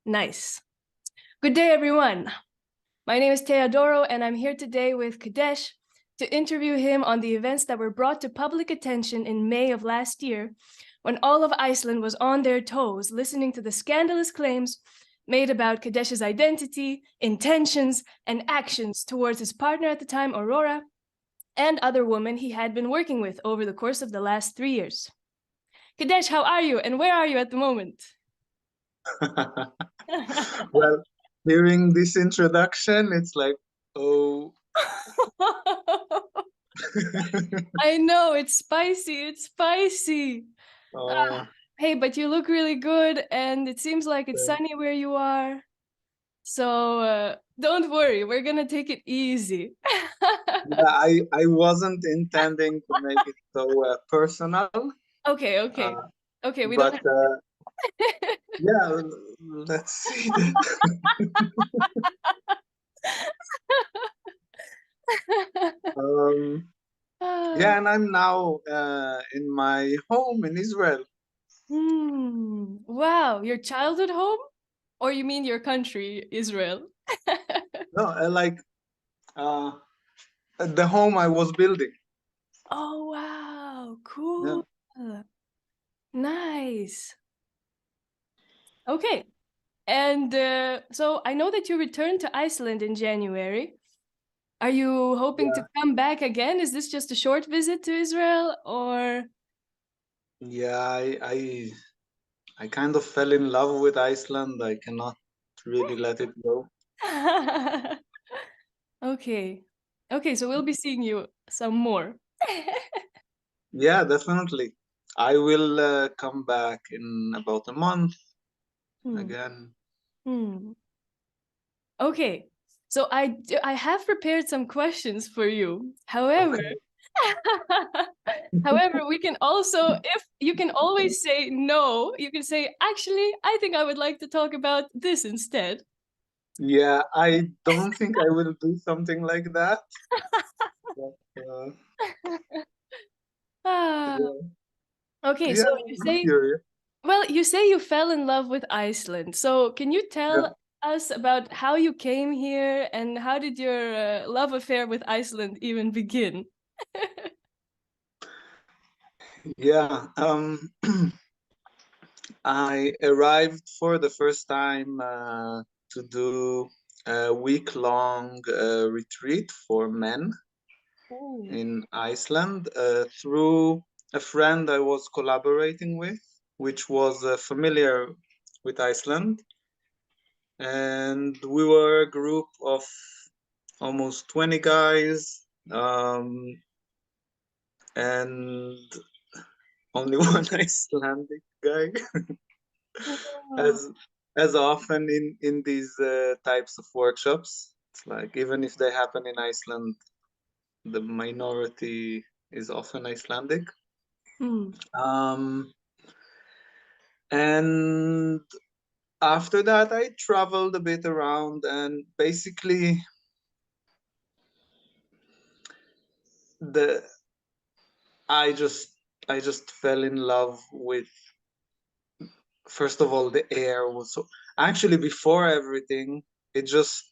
Nice. Good day, everyone. My name is Teja, and I'm here today with Kadesh to interview him on the events that were brought to public attention in May of last year, when all of Iceland was on their toes listening to the scandalous claims made about Kadesh's identity, intentions, and actions towards his partner at the time, Aurora, and other women he had been working with over the course of the last 3 years. Kadesh, how are you, and where are you at the moment? Well, hearing this introduction, it's like, oh. I know, it's spicy, it's spicy. Oh, Hey, but you look really good, and it seems like it's thank- sunny where you are. So don't worry, we're gonna take it easy. yeah, I wasn't intending to make it so personal, Okay, uh, okay. Okay, we don't but have yeah, let's see. um, Ah, yeah, and I'm now in my home in Israel. wow, your childhood home? Or you mean your country, Israel? No, uh, the home I was building. Oh, wow, Yeah, cool. Nice. Okay. And so I know that you returned to Iceland in January. Are you hoping to yeah, come back again? Is this just a short visit to Israel or? yeah. I kind of fell in love with Iceland. I cannot really let it go. Okay. Okay, so we'll be seeing you some more. Yeah, definitely. I will come back in about a month Hmm. again. Hmm. Okay. So I have prepared some questions for you. However, Okay. however, we can also, if you can always say no, you can say, actually, I think I would like to talk about this instead. Yeah, I don't think I will do something like that. But, Ah, yeah, okay, so yeah, you I'm say, curious. well, you say you fell in love with Iceland. So can you Yeah, tell us about how you came here and how did your love affair with Iceland even begin? yeah. I arrived for the first time to do a week-long retreat for men Oh. in Iceland through a friend I was collaborating with, which was familiar with Iceland. And we were a group of almost 20 guys, and only one Icelandic guy. Wow. as as often in these types of workshops, it's like even if they happen in Iceland, the minority is often Icelandic. Hmm. Um, and after that, I traveled a bit around, and basically the I just I just fell in love with, first of all, the air was so, actually before everything, it just,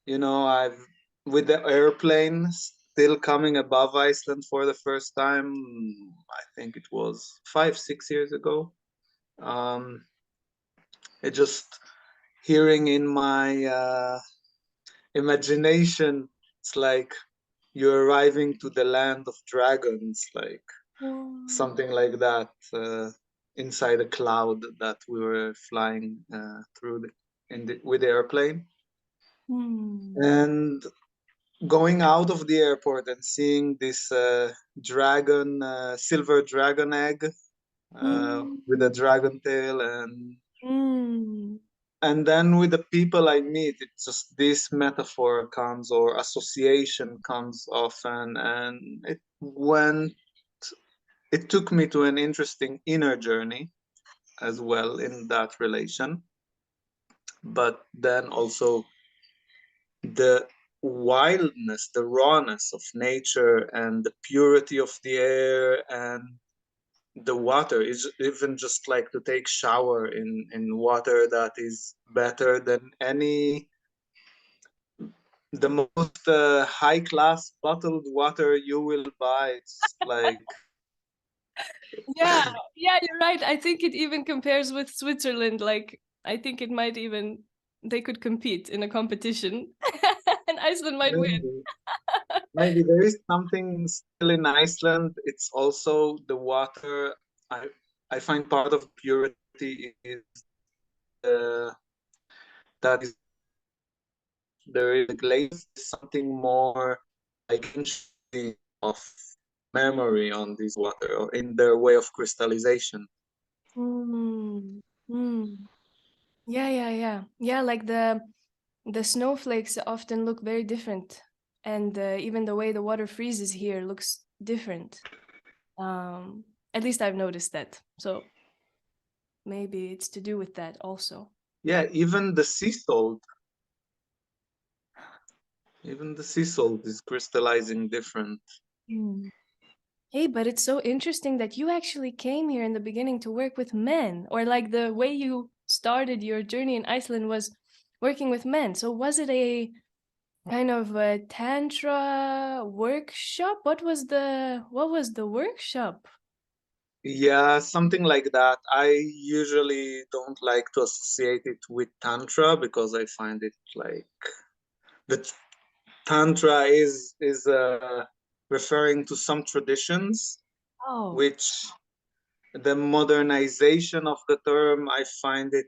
I've, with the airplane still coming above Iceland for the first time, I think it was 5 6 years ago. um it just, hearing in my imagination, it's like you're arriving to the land of dragons, like Wow. something like that, inside a cloud that we were flying through with the airplane, Hmm. and going out of the airport and seeing this silver dragon egg with a Hmm. dragon tail, and Hmm. then with the people I meet, it's just this metaphor comes, or association comes often, and it took me to an interesting inner journey as well in that relation. But then also the wildness, the rawness of nature, and the purity of the air, and the water is even just like to take shower in water that is better than any the most high class bottled water you will buy. It's like Yeah, yeah, you're right. I think it even compares with Switzerland. Like, I think it might even they could compete in a competition, and Iceland might win. maybe maybe there is something still in Iceland. It's also the water. I I find part of the purity is uh, that is there is a glaze, something more like ancient of memory on this water or in their way of crystallization. Mm, mm. Yeah, yeah, yeah. Yeah, like the snowflakes often look very different, and even the way the water freezes here looks different. At least I've noticed that. So maybe it's to do with that also. Yeah, even the sea salt is crystallizing different. Mm. Hey, but it's so interesting that you actually came here in the beginning to work with men, or like the way you started your journey in Iceland was working with men. So was it a kind of a tantra workshop? What was the workshop? Yeah, something like that. I usually don't like to associate it with tantra because I find it like the tantra is referring to some traditions, Oh. which the modernization of the term, I find it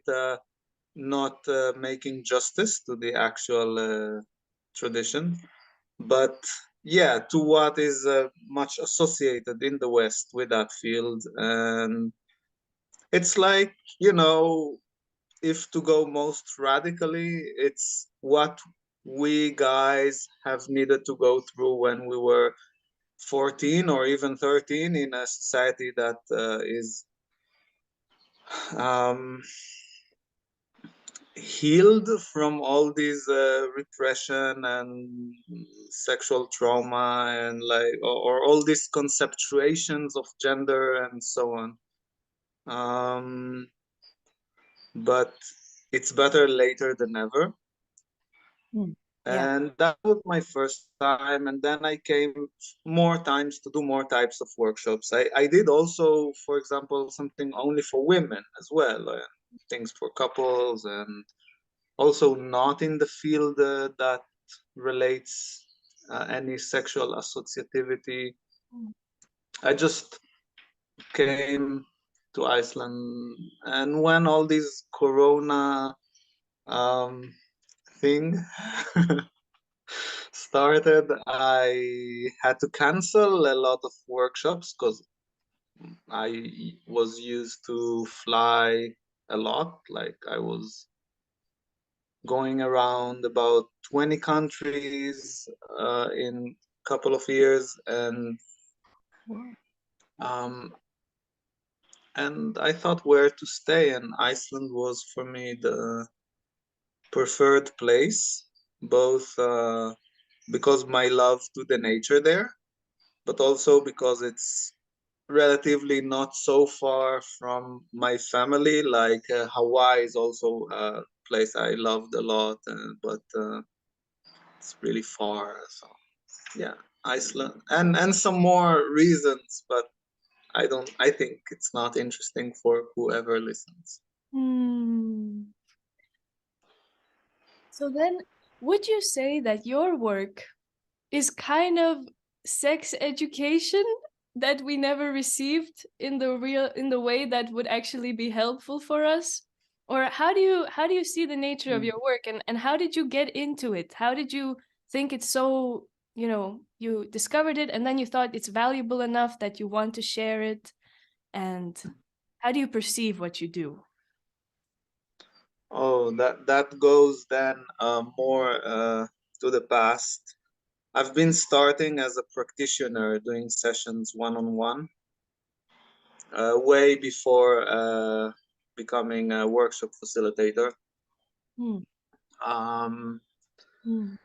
not making justice to the actual tradition. But yeah, to what is much associated in the West with that field. And it's like, if to go most radically, it's what we guys have needed to go through when we were 14 or even 13 in a society that is um, healed from all these repression and sexual trauma and like or all these conceptuations of gender and so on. Um, but it's better later than never. Hmm. Yeah. And that was my first time. And then I came more times to do more types of workshops. I did also, for example, something only for women as well, things for couples, and also not in the field that relates any sexual associativity. Mm. I just came to Iceland, and when all this Corona um, thing started, I had to cancel a lot of workshops because I was used to fly a lot. Like I was going around about 20 countries in a couple of years, Wow. um, and I thought where to stay, and Iceland was for me the preferred place, both because my love to the nature there, but also because it's relatively not so far from my family. Like Hawaii is also a place I loved a lot, but it's really far. So yeah, Iceland, and some more reasons, but I don't. I think it's not interesting for whoever listens. Hmm. So then, would you say that your work is kind of sex education that we never received in the way that would actually be helpful for us? Or how do you see the nature of your work, and how did you get into it? How did you think it's so, you discovered it and then you thought it's valuable enough that you want to share it? And how do you perceive what you do? Oh, that goes then more to the past. I've been starting as a practitioner doing sessions one-on-one, way before becoming a workshop facilitator. Hmm. Um, Hmm.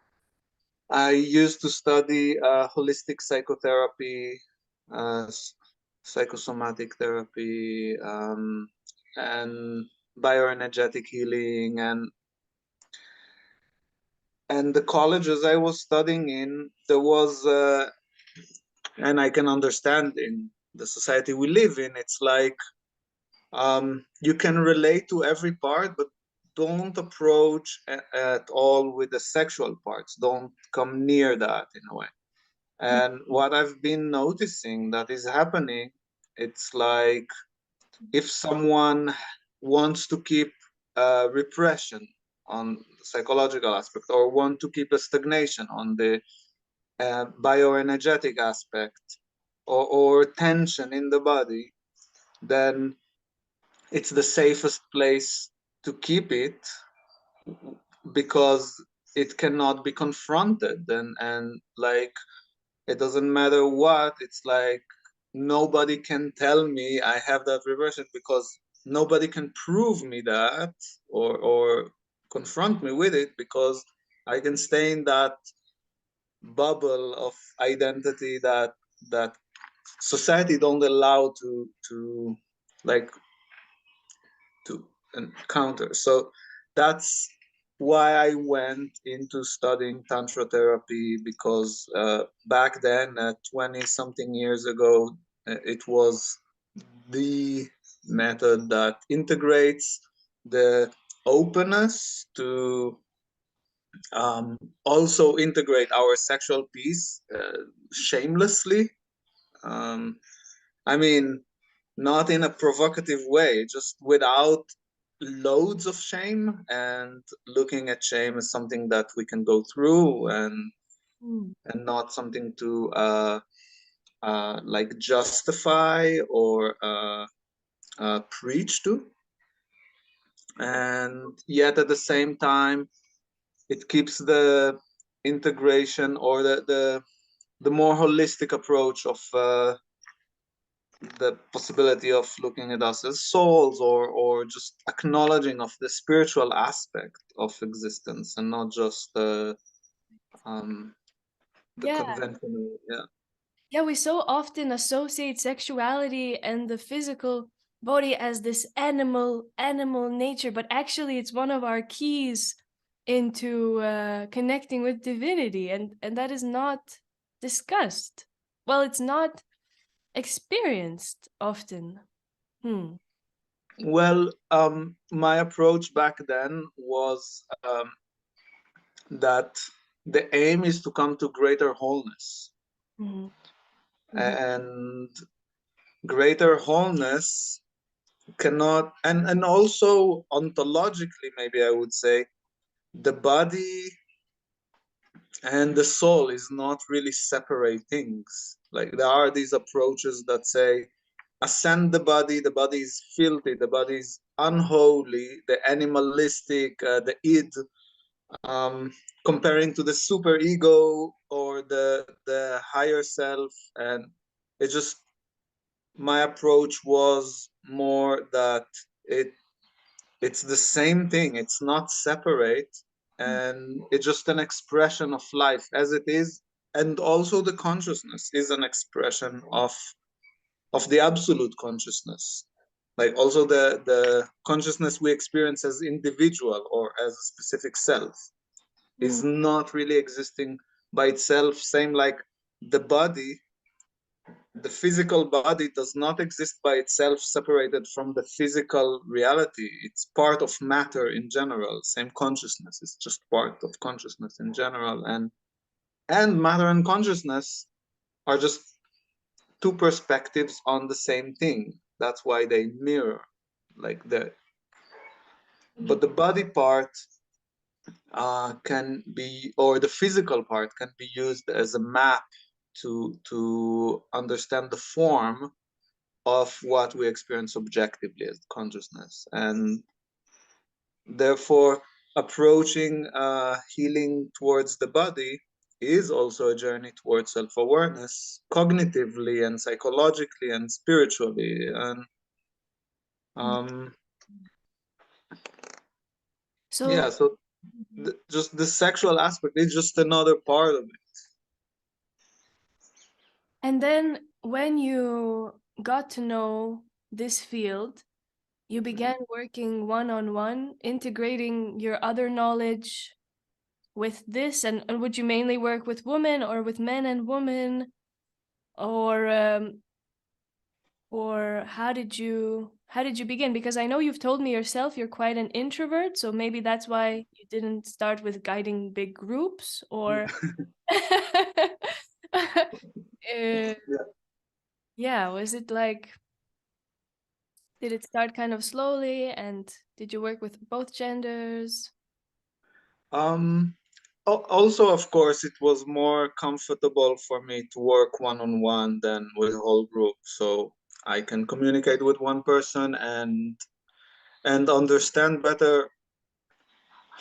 I used to study holistic psychotherapy. psychosomatic therapy, and bioenergetic healing, and the colleges I was studying in, there was, and I can understand in the society we live in, it's like you can relate to every part, but don't approach at all with the sexual parts. Don't come near that in a way. And what I've been noticing that is happening, it's like if someone wants to keep repression on the psychological aspect, or want to keep a stagnation on the bioenergetic aspect, or tension in the body, then it's the safest place to keep it, because it cannot be confronted, and like it doesn't matter what, it's like nobody can tell me I have that reversion, because nobody can prove me that, or confront me with it, because I can stay in that bubble of identity that society don't allow to like to encounter. So that's why I went into studying tantra therapy, because back then, 20 something years ago, it was the method that integrates the openness to also integrate our sexual piece shamelessly. Um, I mean, not in a provocative way, just without loads of shame, and looking at shame as something that we can go through, and not something to like justify or preach to. And yet at the same time, it keeps the integration, or the more holistic approach of the possibility of looking at us as souls, or just acknowledging of the spiritual aspect of existence, and not just um, the Yeah. conventional. Yeah. Yeah, we so often associate sexuality and the physical body as this animal nature, but actually it's one of our keys into connecting with divinity, and that is not discussed. Well, it's not experienced often. Well, my approach back then was that the aim is to come to greater wholeness, Mhm. and greater wholeness cannot, and also ontologically, maybe I would say, the body and the soul is not really separate things. Like there are these approaches that say ascend the body is filthy, the body is unholy, the animalistic, the id, um, comparing to the super ego or the higher self. And it just, my approach was more that it's the same thing, it's not separate, and it's just an expression of life as it is. And also the consciousness is an expression of the absolute consciousness. Like also the consciousness we experience as individual or as a specific self is not really existing by itself. Same like the body, the physical body does not exist by itself separated from the physical reality. It's part of matter in general. Same consciousness is just part of consciousness in general. And matter and consciousness are just two perspectives on the same thing. That's why they mirror, like the, but the body part can be, or the physical part can be used as a map to understand the form of what we experience objectively as consciousness. And therefore, approaching healing towards the body is also a journey towards self-awareness, cognitively and psychologically and spiritually. And So, yeah, so just the sexual aspect is just another part of it. and then when you got to know this field, you began working one-on-one, integrating your other knowledge with this, and would you mainly work with women or with men and women, or how did you begin? Because I know you've told me yourself you're quite an introvert, so maybe that's why you didn't start with guiding big groups, or uh, Yeah. yeah, was it like, did it start kind of slowly, and did you work with both genders? Um, Also, of course, it was more comfortable for me to work one-on-one than with a whole group. So I can communicate with one person and understand better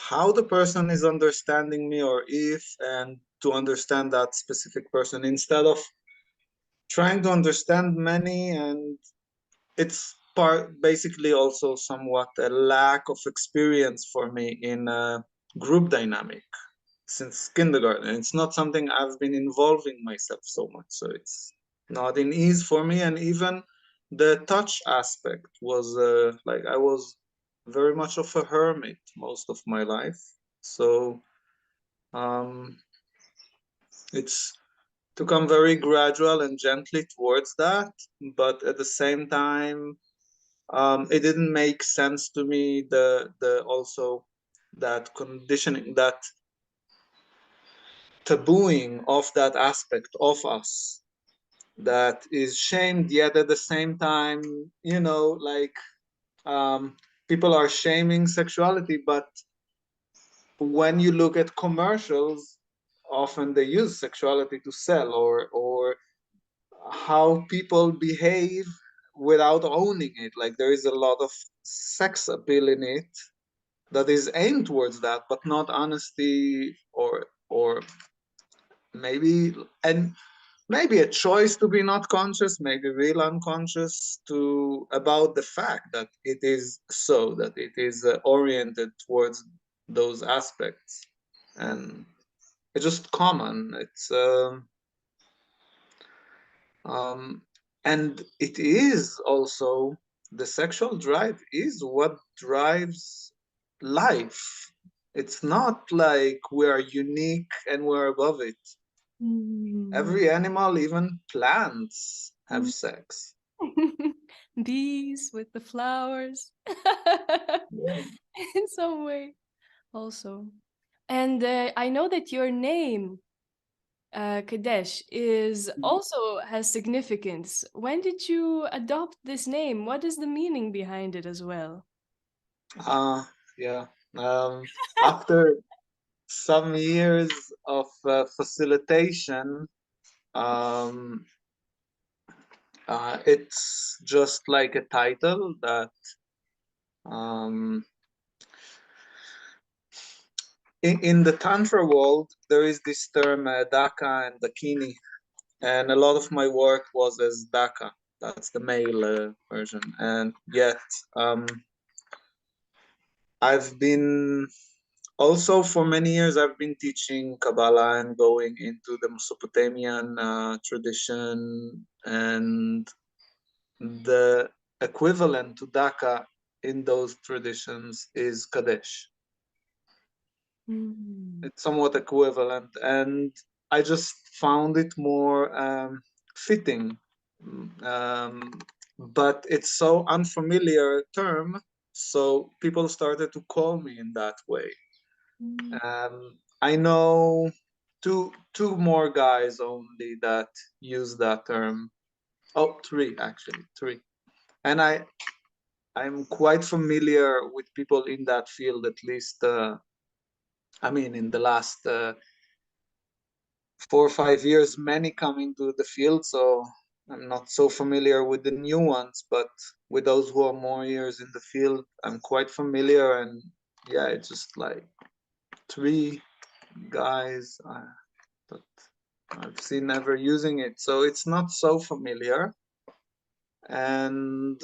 how the person is understanding me, or if, and to understand that specific person instead of trying to understand many. And it's part basically also somewhat a lack of experience for me in a group dynamic since kindergarten. It's not something I've been involving myself so much, so it's not an ease for me. And even the touch aspect was like I was very much of a hermit most of my life. So um, it's to come very gradual and gently towards that, but at the same time, it didn't make sense to me the also that conditioning, that tabooing of that aspect of us that is shamed, yet at the same time, like um, people are shaming sexuality, but when you look at commercials, often they use sexuality to sell, or how people behave without owning it. Like there is a lot of sex appeal in it that is aimed towards that, but not honesty, or maybe, and maybe a choice to be not conscious, maybe real unconscious, to about the fact that it is so, that it is oriented towards those aspects. And it's just common. It's um, and it is also, the sexual drive is what drives life. It's not like we are unique and we're above it. Mm. Every animal, even plants, have Mm. sex. Bees with the flowers. Yeah. In some way, also. And I know that your name, Kadesh, is also has significance. When did you adopt this name? What is the meaning behind it as well? Uh, yeah. After some years of facilitation, um, it's just like a title that um, in the Tantra world, there is this term Daka and Dakini, and a lot of my work was as Daka. That's the male version. And yet, um, I've been also for many years, I've been teaching Kabbalah and going into the Mesopotamian tradition, and the equivalent to Daka in those traditions is Kadesh. Mm. It's somewhat equivalent, and I just found it more fitting. Um, but it's so unfamiliar term, so people started to call me in that way. Mm. I know two more guys only that use that term. Oh, three actually, three. And I'm quite familiar with people in that field, at least. I mean, in the last 4 or 5 years, many coming to the field, so I'm not so familiar with the new ones, but with those who are more years in the field, I'm quite familiar. And yeah, it's just like three guys that I've seen never using it, so it's not so familiar. And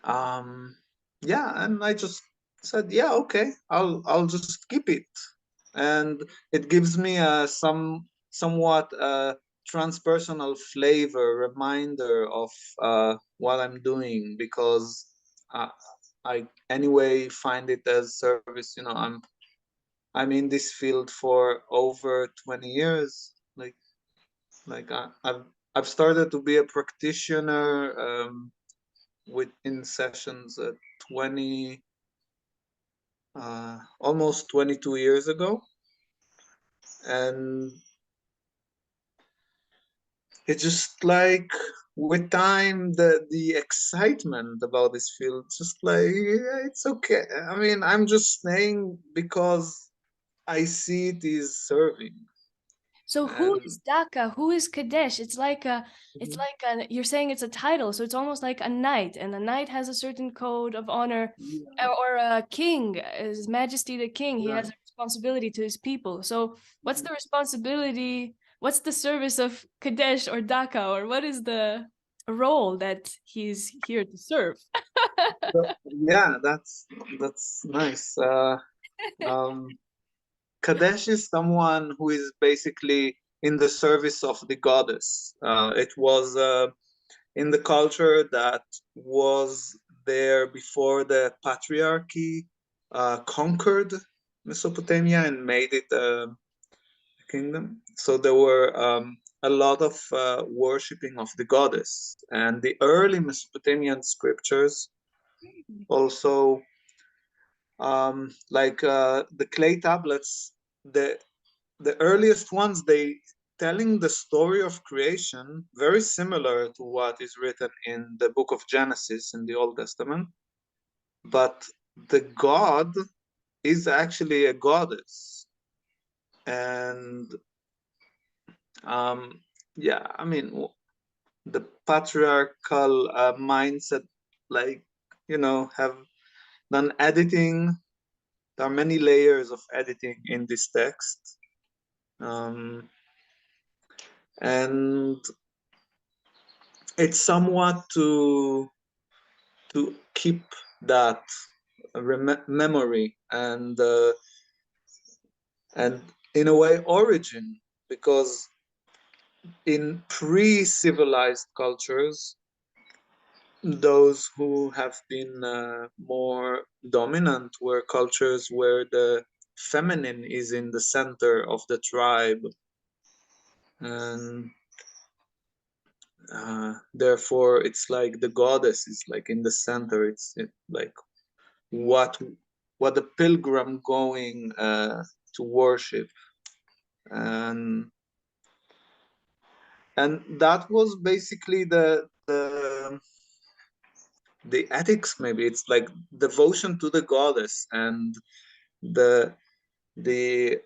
um, yeah, and I just said, yeah, okay, I'll just keep it, and it gives me somewhat transpersonal flavor, reminder of what I'm doing, because I anyway find it as service. You know, I'm in this field for over 20 years. I've started to be a practitioner within sessions at 20 almost 22 years ago, and it's just like with time the excitement about this field just like, yeah, it's okay. I mean, I'm just staying because I see it is serving. So who And is Daka? Who is Kadesh? It's like you're saying it's a title, so it's almost like a knight, and a knight has a certain code of honor, yeah, or a king, His Majesty the King. He has right. a responsibility to his people. So what's the responsibility? What's the service of Kadesh or Daka, or what is the role that he's here to serve? Yeah, that's nice. Um Kadesh is someone who is basically in the service of the goddess. It was in the culture that was there before the patriarchy conquered Mesopotamia and made it a kingdom. So there were a lot of worshipping of the goddess, and the early Mesopotamian scriptures also, the clay tablets, the earliest ones, they telling the story of creation very similar to what is written in the book of Genesis in the Old Testament, but the god is actually a goddess. And um yeah, I mean, the patriarchal mindset, like, you know, have done editing. There are many layers of editing in this text, and it's somewhat to keep that memory and in a way origin, because in pre-civilized cultures, those who have been more dominant were cultures where the feminine is in the center of the tribe, and therefore it's like the goddess is like in the center. Like what what the pilgrim going to worship, and that was basically the ethics. Maybe it's like devotion to the goddess, and the the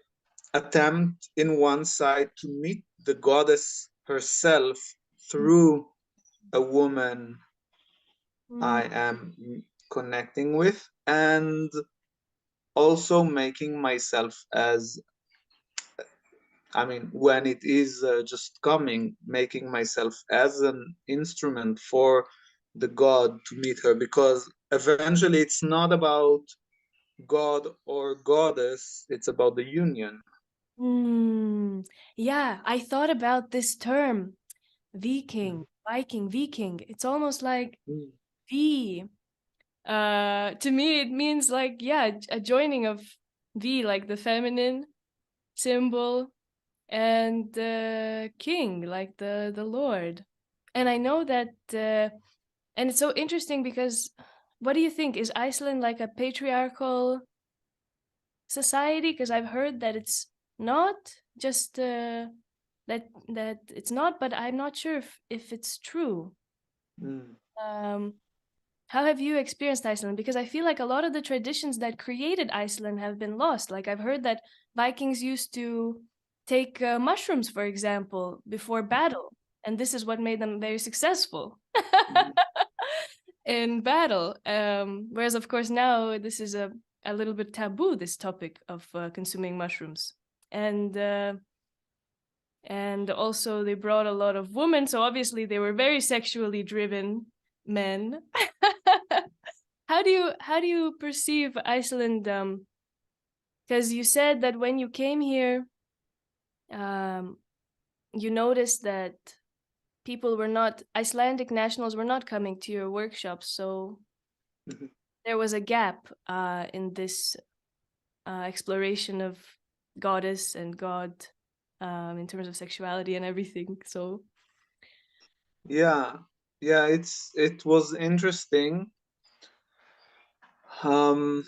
attempt in one side to meet the goddess herself through a woman I am connecting with, and also making myself as, I mean, when it is just coming, making myself as an instrument for the god to meet her, because eventually it's not about god or goddess, it's about the union. Yeah, I thought about this term, Viking, Viking, Viking. It's almost like Mm. V. To me, it means like, yeah, a joining of V, like the feminine symbol, and king, like the Lord. And I know that, and it's so interesting because, what do you think? Is Iceland like a patriarchal society? Because I've heard that it's not just that it's not, but I'm not sure if it's true. Mm. Um, how have you experienced Iceland? Because I feel like a lot of the traditions that created Iceland have been lost. Like I've heard that Vikings used to take mushrooms, for example, before battle, and this is what made them very successful in battle. Whereas, of course, now this is a little bit taboo, this topic of consuming mushrooms. And also they brought a lot of women, so obviously they were very sexually driven men. How do you perceive Iceland? Because you said that when you came here, um, you noticed that people were not, Icelandic nationals were not coming to your workshops. So Mhm. there was a gap in this exploration of goddess and god in terms of sexuality and everything. So Yeah, yeah, it was interesting. Um,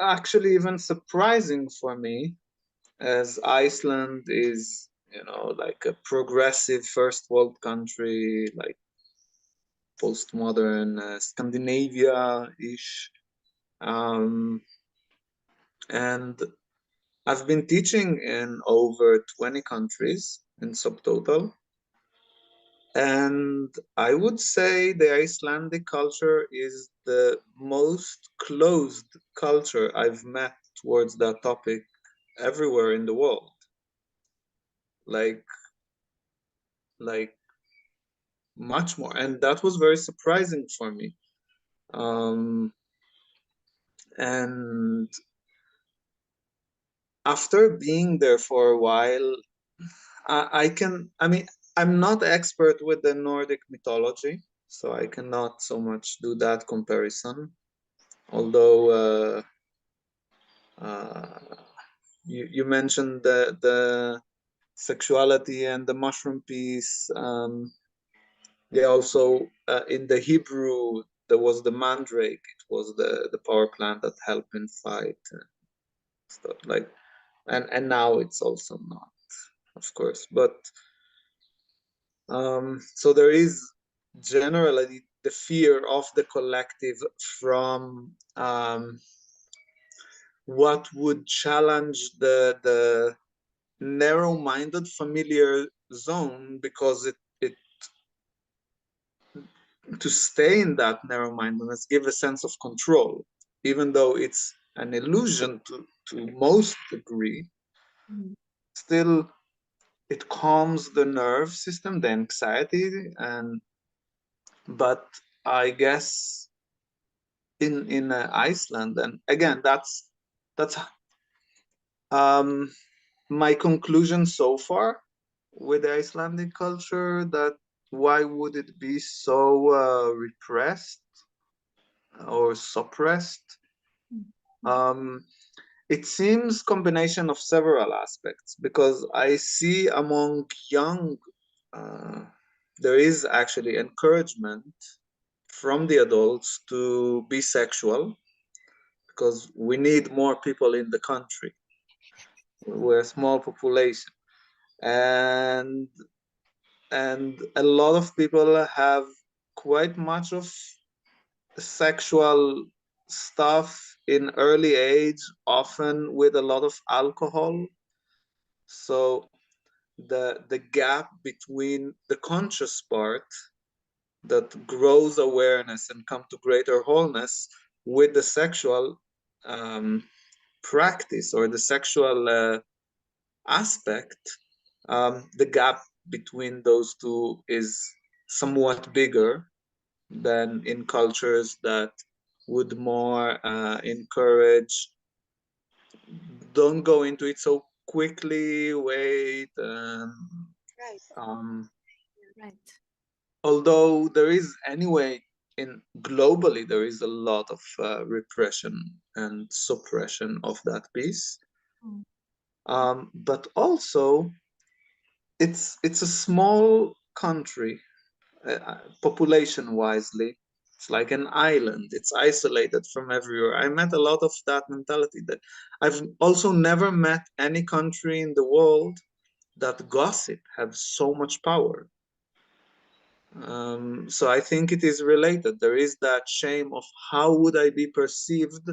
Actually, even surprising for me, as Iceland is, like a progressive first world country, like postmodern Scandinavia-ish. Um, and I've been teaching in over 20 countries in subtotal. And I would say the Icelandic culture is the most closed culture I've met towards that topic everywhere in the world. Like, like much more. And that was very surprising for me. Um, and after being there for a while, I mean, I'm not expert with the Nordic mythology, so I cannot so much do that comparison. Although uh, you mentioned the sexuality and the mushroom piece. They also in the Hebrew there was the mandrake. It was the power plant that helped in fight stuff like, and now it's also not, of course. But so there is generally the fear of the collective from what would challenge the narrow-minded familiar zone, because it to stay in that narrow-mindedness give a sense of control, even though it's an illusion to most degree. Still, it calms the nerve system, the anxiety, and but I guess in Iceland, and again, that's my conclusion so far with the Icelandic culture, that why would it be so repressed or suppressed? Um, it seems combination of several aspects, because I see among young, uh, there is actually encouragement from the adults to be sexual, because we need more people in the country. We're a small population, and a lot of people have quite much of sexual stuff in early age, often with a lot of alcohol. So the gap between the conscious part that grows awareness and come to greater wholeness with the sexual um, practice or the sexual aspect, the gap between those two is somewhat bigger than in cultures that would more encourage, don't go into it so quickly, wait. Um, right. Although there is anyway, in globally there is a lot of repression and suppression of that piece. But also it's a small country, population wisely. It's like an island. It's isolated from everywhere. I met a lot of that mentality. That I've also never met any country in the world that gossip have so much power. So I think it is related. There is that shame of how would I be perceived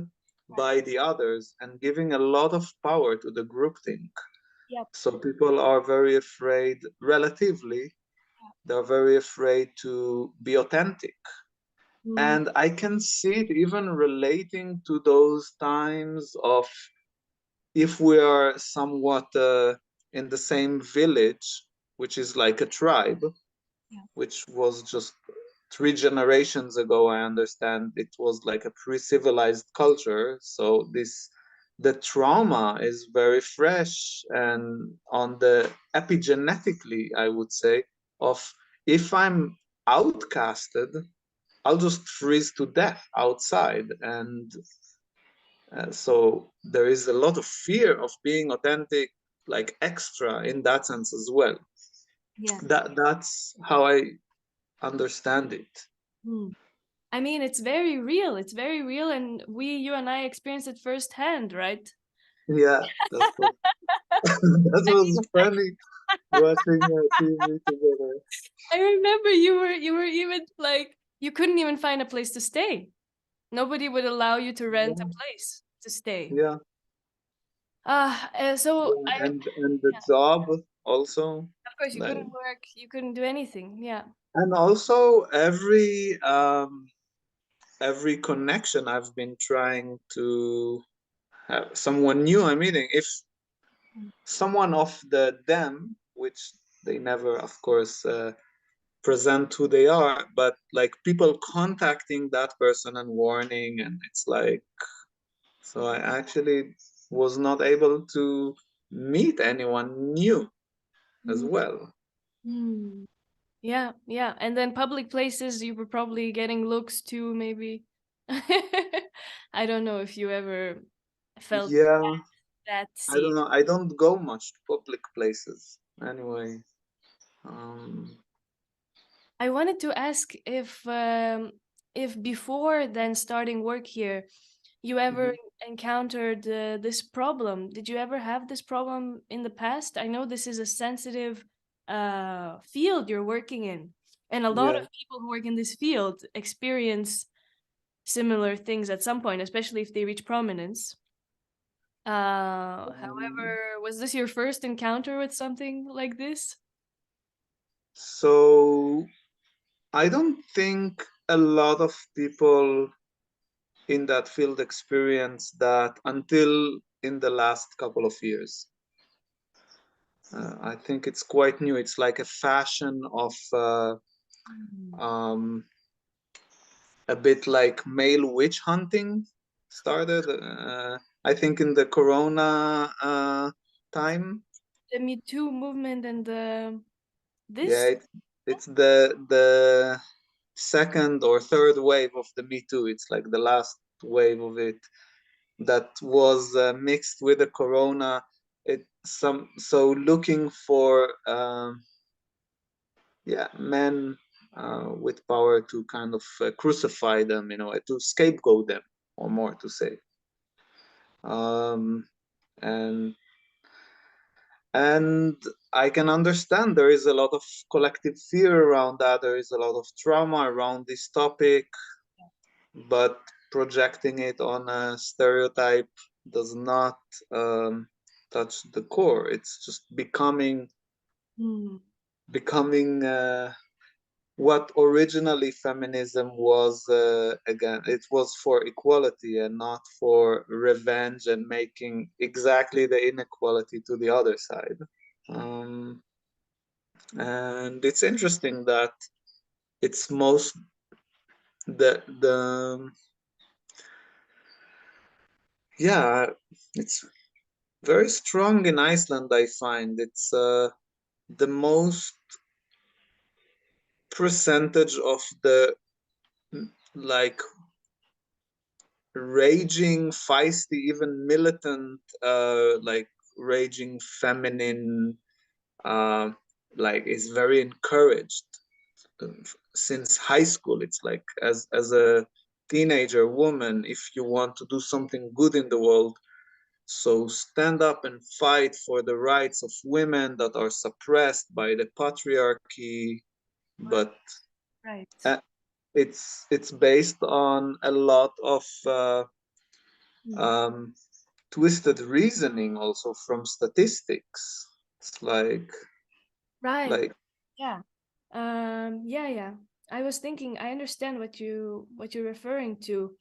by the others, and giving a lot of power to the groupthink. Yep. So people are very afraid, relatively, they're very afraid to be authentic. And I can see it even relating to those times of, if we are somewhat in the same village, which is like a tribe, which was just 3 generations ago, I understand it was like a pre-civilized culture. So this the trauma is very fresh, and on the epigenetically, I would say, of if I'm outcasted, I'll just freeze to death outside. And so there is a lot of fear of being authentic, like extra in that sense as well. Yeah. That's how I understand it. Hmm. I mean, it's very real. It's very real, and you and I experienced it firsthand, right? Yeah, that was that was funny watching TV together. I remember you were even like you couldn't even find a place to stay. Nobody would allow you to rent a Yeah, place to stay. yeah, So yeah, and the job also, of course you like, couldn't work, you couldn't do anything. Yeah. and also every connection I've been trying to have someone new I'm meeting. If someone of the them, which they never, of course, present who they are, but like people contacting that person and warning, and it's like, so I actually was not able to meet anyone new as well. Mm. Yeah, yeah. And then public places, you were probably getting looks too, maybe. I don't know if you ever felt Yeah, that I scene. don't know. I don't go much to public places anyway. Um, I wanted to ask if before then starting work here, you ever mhm. encountered this problem. Did you ever have this problem in the past? I know this is a sensitive field you're working in, and a lot of Yeah. people who work in this field experience similar things at some point, especially if they reach prominence. Um, However, was this your first encounter with something like this? so I don't think a lot of people in that field experience that until in the last couple of years. I think it's quite new. It's like a fashion of Mm. um, a bit like male witch hunting started. I think in the Corona time. The Me Too movement and Yeah, this. it's the second or third wave of the Me Too. It's like the last wave of it that was mixed with the Corona. It some so looking for yeah, men with power to kind of crucify them, to scapegoat them, or more to say. Um, and and I can understand there is a lot of collective fear around that. There is a lot of trauma around this topic, but projecting it on a stereotype does not um, touch the core. It's just Mm. becoming what originally feminism was. Again, it was for equality and not for revenge and making exactly the inequality to the other side. Um, and it's interesting that it's most the yeah, it's very strong in Iceland. I find it's the most percentage of the like raging, feisty, even militant, like raging feminine, uh, like is very encouraged since high school. It's like as a teenager woman, if you want to do something good in the world, so stand up and fight for the rights of women that are suppressed by the patriarchy. Right. But Right. uh, it's based on a lot of Mm. um, twisted reasoning, also from statistics. It's Right. like Yeah. Yeah, yeah. I was thinking, I understand what you're referring to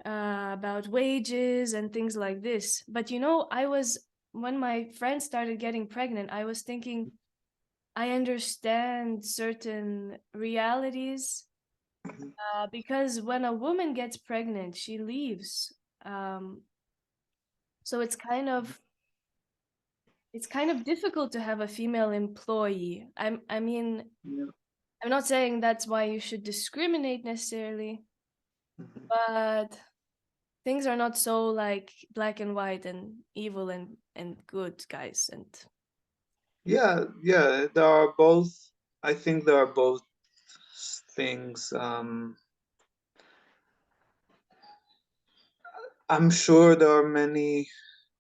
about wages and things like this. But I was when my friend started getting pregnant, I was thinking I understand certain realities because when a woman gets pregnant, she leaves. Um, So it's kind of difficult to have a female employee. I mean, Yeah. I'm not saying that's why you should discriminate necessarily, Mhm. but things are not so like black and white and evil and good, guys. And Yeah, yeah, there are both. I think there are both things. I'm sure there are many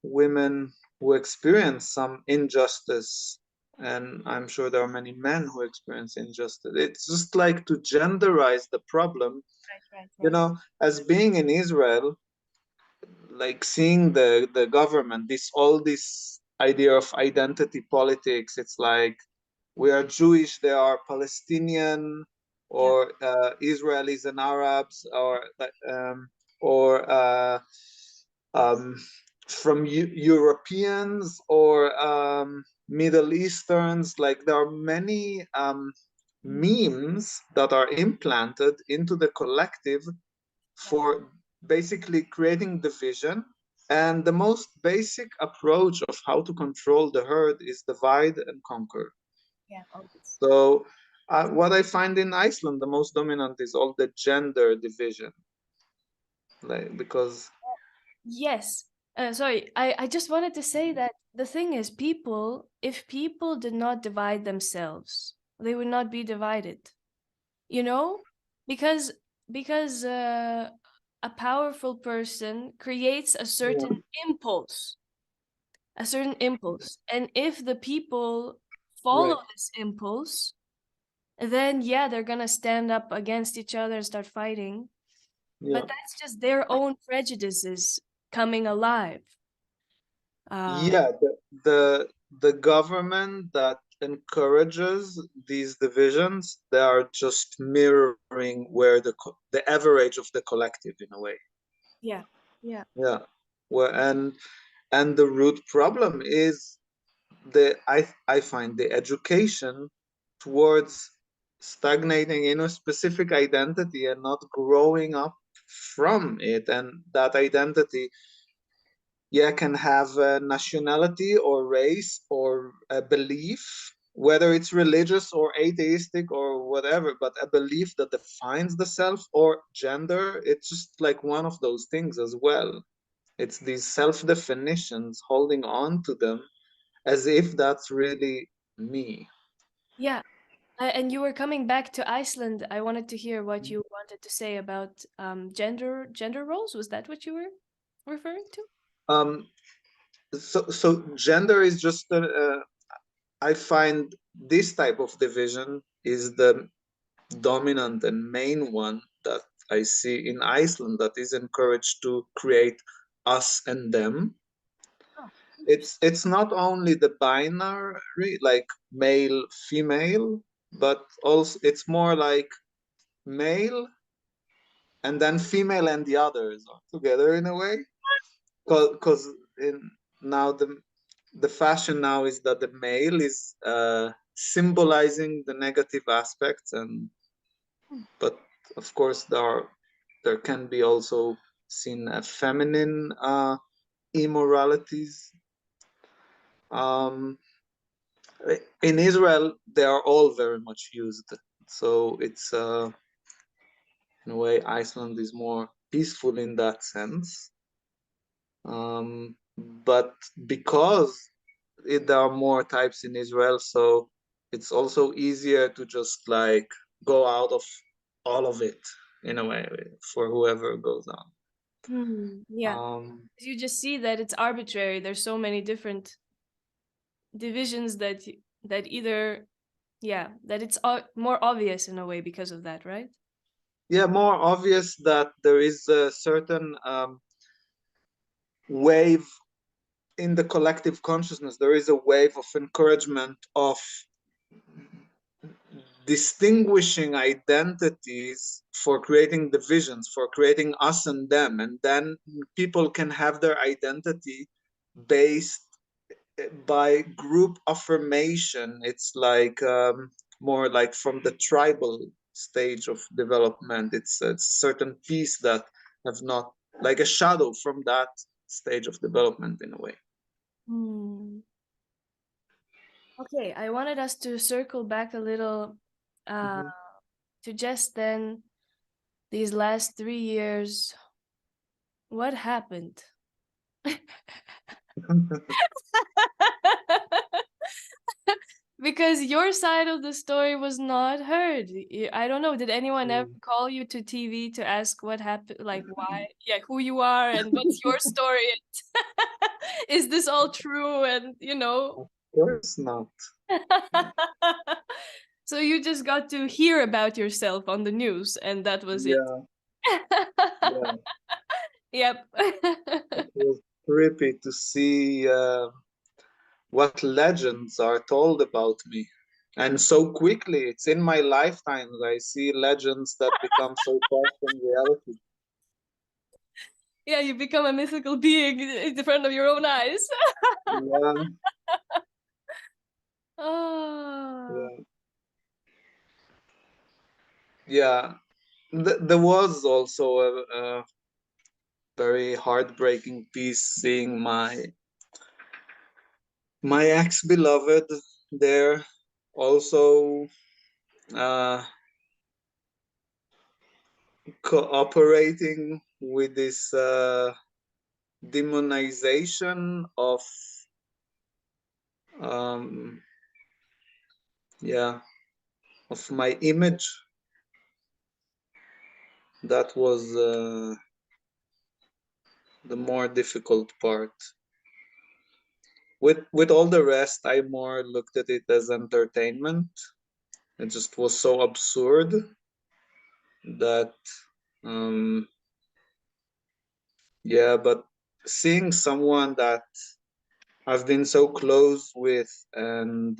women who experience some injustice, and I'm sure there are many men who experience injustice. It's just like to genderize the problem. right, You know, as being in Israel, like seeing the government, this idea of identity politics. It's like we are Jewish, they are Palestinian, yeah, or Israelis and Arabs, or um, from Europeans or Middle Easterns. Like there are many memes that are implanted into the collective yeah, for basically creating division. And the most basic approach of how to control the herd is divide and conquer. yeah, always. So, what I find in Iceland, the most dominant is all the gender division, like because Yes. Sorry, I just wanted to say that the thing is, if people did not divide themselves, they would not be divided. You know, because because a powerful person creates yeah, a certain impulse, and if the people follow right, this impulse, then yeah, they're gonna stand up against each other and start fighting. yeah, But that's just their own prejudices coming alive. Um, yeah. The government that encourages these divisions, they are just mirroring where the average of the collective in a way. yeah, yeah, Yeah, where and the root problem is I find the education towards stagnating in a specific identity and not growing up from it. And that identity, yeah, can have a nationality or race or a belief, whether it's religious or atheistic or whatever, but a belief that defines the self, or gender. It's just like one of those things as well. It's these self definitions, holding on to them as if that's really me. yeah. And you were coming back to Iceland. I wanted to hear what you wanted to say about gender roles. Was that what you were referring to? Um, so gender is just I find this type of division is the dominant and main one that I see in Iceland, that is encouraged to create us and them. Oh, interesting. It's not only the binary, like male female, but also it's more like male and then female and the others are together in a way. Because in now the fashion now is that the male is symbolizing the negative aspects, and Hmm. but of course there can be also seen feminine immoralities. Um, in Israel, they are all very much used. So it's in a way Iceland is more peaceful in that sense. But because there are more types in Israel, so it's also easier to just like go out of all of it in a way for whoever goes on. Yeah. Um, You just see that it's arbitrary. There's so many different divisions that either yeah, that it's more obvious in a way because of that, right? yeah, more obvious that there is a certain wave in the collective consciousness. There is a wave of encouragement of distinguishing identities for creating divisions, for creating us and them. And then people can have their identity based by group affirmation. It's like more like from the tribal stage of development. It's a certain piece that have not, like a shadow from that stage of development in a way. Hmm. Okay, I wanted us to circle back a little Mhm. to just then these last 3 years. What happened? Because your side of the story was not heard. I don't know. Did anyone ever Mm. call you to TV to ask what happened? Like, why? Yeah, who you are and what's your story? Is this all true? And, Of course not. So you just got to hear about yourself on the news, and that was it. Yeah, yeah. Yep. It was creepy to see what legends are told about me. And so quickly, it's in my lifetime that I see legends that become so far from reality. Yeah, you become a mythical being in front of your own eyes. Yeah, Oh. yeah, yeah. There was also a very heartbreaking piece seeing my ex-beloved there also uh, cooperating with this demonization of um, yeah, of my image. That was the more difficult part. With all the rest, I more looked at it as entertainment. It just was so absurd that um, yeah, but seeing someone that I've been so close with, and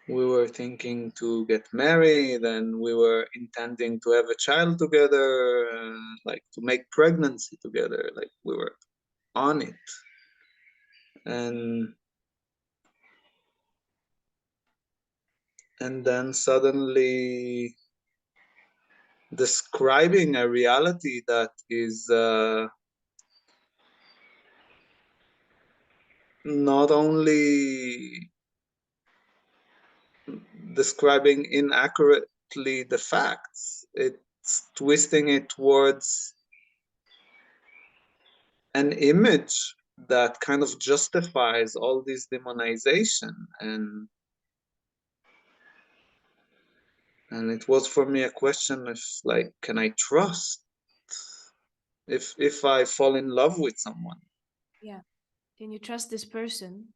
we were thinking to get married, and we were intending to have a child together, like to make pregnancy together, like we were on it. And then suddenly describing a reality that is not only describing inaccurately the facts, it's twisting it towards an image that kind of justifies all this demonization. And it was for me a question of like, can I trust if I fall in love with someone? Yeah. Can you trust this person?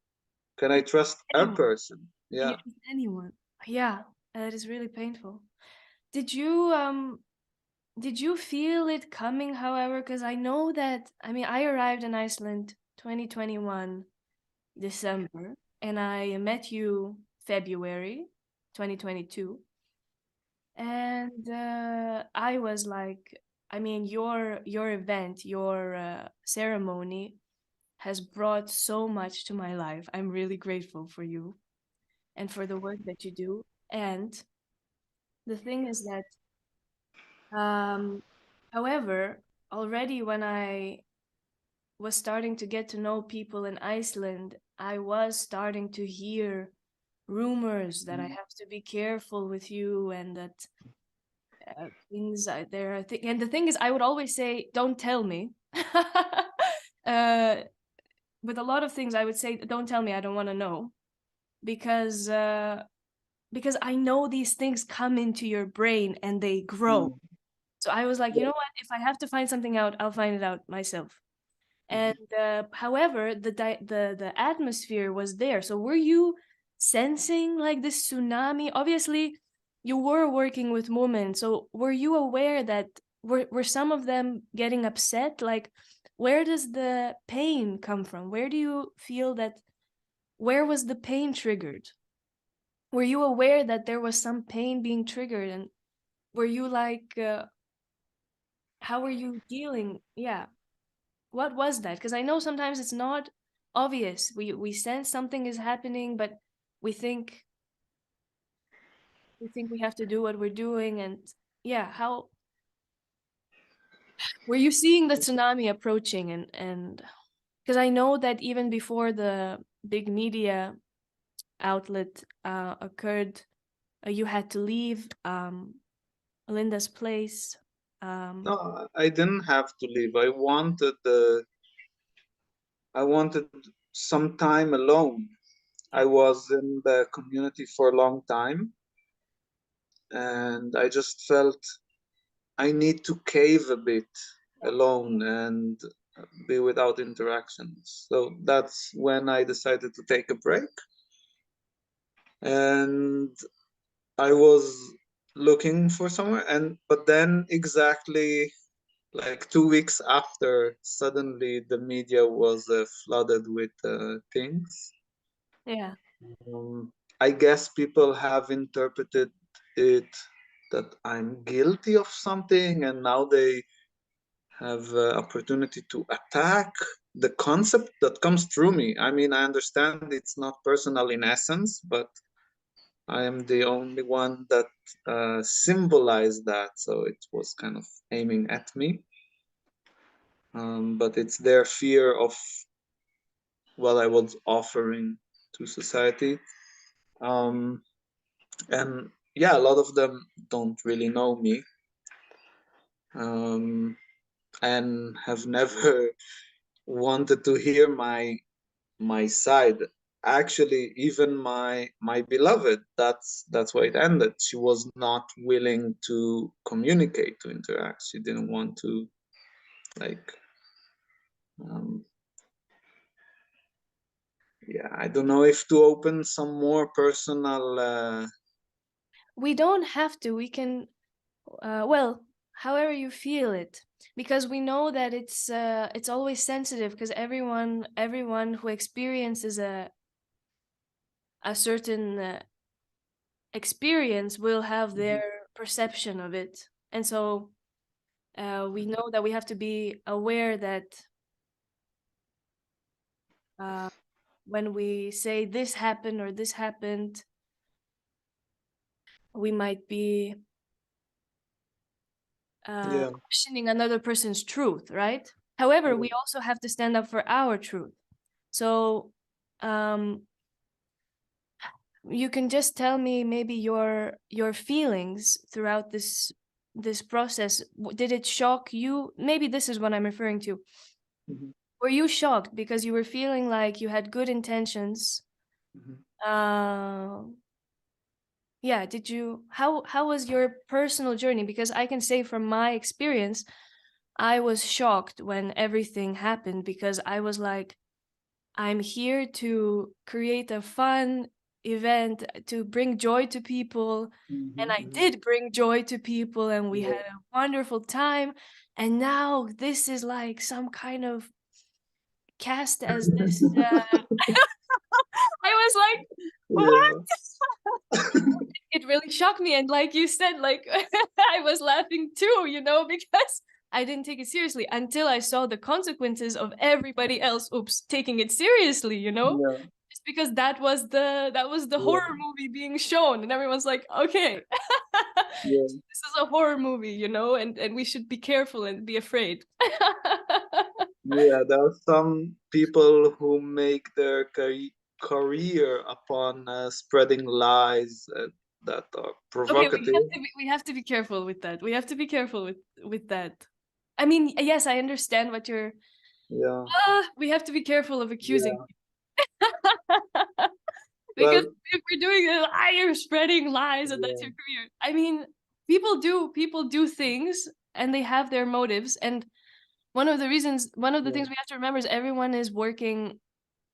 Can I Can you trust trust a anyone? person? Can you Yeah. trust anyone? Yeah, that is really painful. Did you feel it coming, however? Because I know that, I mean, I arrived in Iceland 2021 December, and I met you February 2022. And I was like, I mean, your event, your ceremony has brought so much to my life. I'm really grateful for you and for the work that you do. And the thing is that, um, however, already when I was starting to get to know people in Iceland, I was starting to hear rumors that I Mm. have to be careful with you, and that things there are and the thing is, I would always say, don't tell me. uh, with a lot of things, I would say, don't tell me, I don't want to know, because I know these things come into your brain and they grow. Mm. So I was like, you Yeah. know what, if I have to find something out, I'll find it out myself. And Mhm. however, the atmosphere was there. So were you sensing like this tsunami? Obviously, you were working with women. So were you aware that were some of them getting upset? Like, where does the pain come from? Where do you feel that? Where was the pain triggered? Were you aware that there was some pain being triggered? And were you like, how were you dealing? Yeah. What was that? Because I know sometimes it's not obvious. We sense something is happening, but we think we have to do what we're doing, and yeah, how Were you seeing the tsunami approaching? And because I know that even before the big media outlet occurred, you had to leave Linda's place. No, I didn't have to leave. I wanted some time alone. I Yeah. was in the community for a long time, and I just felt I need to cave a bit alone and be without interactions. So that's when I decided to take a break. And I was looking for somewhere, and but then exactly like 2 weeks after, suddenly the media was flooded with things. Yeah. I guess people have interpreted it that I'm guilty of something, and now they have opportunity to attack the concept that comes through me. I mean, I understand it's not personal in essence, but I am the only one that symbolized that, so it was kind of aiming at me. But it's their fear of what I was offering to society. Um, and yeah, a lot of them don't really know me, um, and have never wanted to hear my side. Actually, even my beloved, that's why it ended. She was not willing to communicate, to interact. She didn't want to, like, um, yeah, I don't know if to open some more personal. We don't have to. We can, well, however you feel it, because we know that it's always sensitive because everyone who experiences a certain experience will have their perception of it. And so we know that we have to be aware that uh, when we say this happened or this happened, we might be Yeah. questioning another person's truth, right? However, Yeah. we also have to stand up for our truth. So um, you can just tell me maybe your feelings throughout this process. Did it shock you? Maybe this is what I'm referring to. Mhm. Were you shocked because you were feeling like you had good intentions? Mhm. Uh, yeah, did you how was your personal journey? Because I can say from my experience, I was shocked when everything happened because I was like, I'm here to create a fun event to bring joy to people. And Mhm. I Mhm. did bring joy to people, and we Yeah. had a wonderful time. And now this is like some kind of cast as this. I was like, what? Yeah. It really shocked me. And like you said, like I was laughing too, because I didn't take it seriously until I saw the consequences of everybody else, taking it seriously, Yeah. just because that was the horror Yeah. movie being shown, and everyone's like, okay, Yeah. this is a horror movie, and we should be careful and be afraid. Yeah, there are some people who make their career upon spreading lies that are Okay, provocative. we have to be careful with that. We have to be careful with that. I mean, yes, I understand what you're. Yeah, We have to be careful of accusing. yeah. Because Well, if we're doing it, you're spreading lies and that's yeah. your career. I mean, people do things and they have their motives. And one of the Yeah. things we have to remember is everyone is working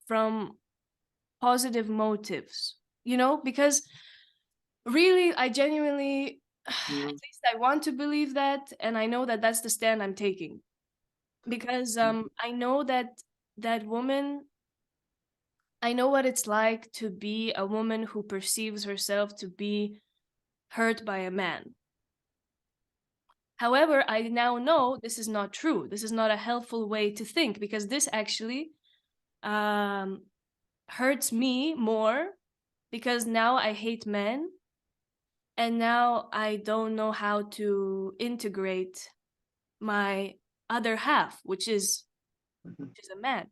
from positive motives, because really, I genuinely, at Yeah. least I want to believe that, and I know that that's the stand I'm taking. Because I know that that woman, I know what it's like to be a woman who perceives herself to be hurt by a man. However, I now know this is not true. This is not a helpful way to think because this actually um, hurts me more because now I hate men and now I don't know how to integrate my other half, which is a man.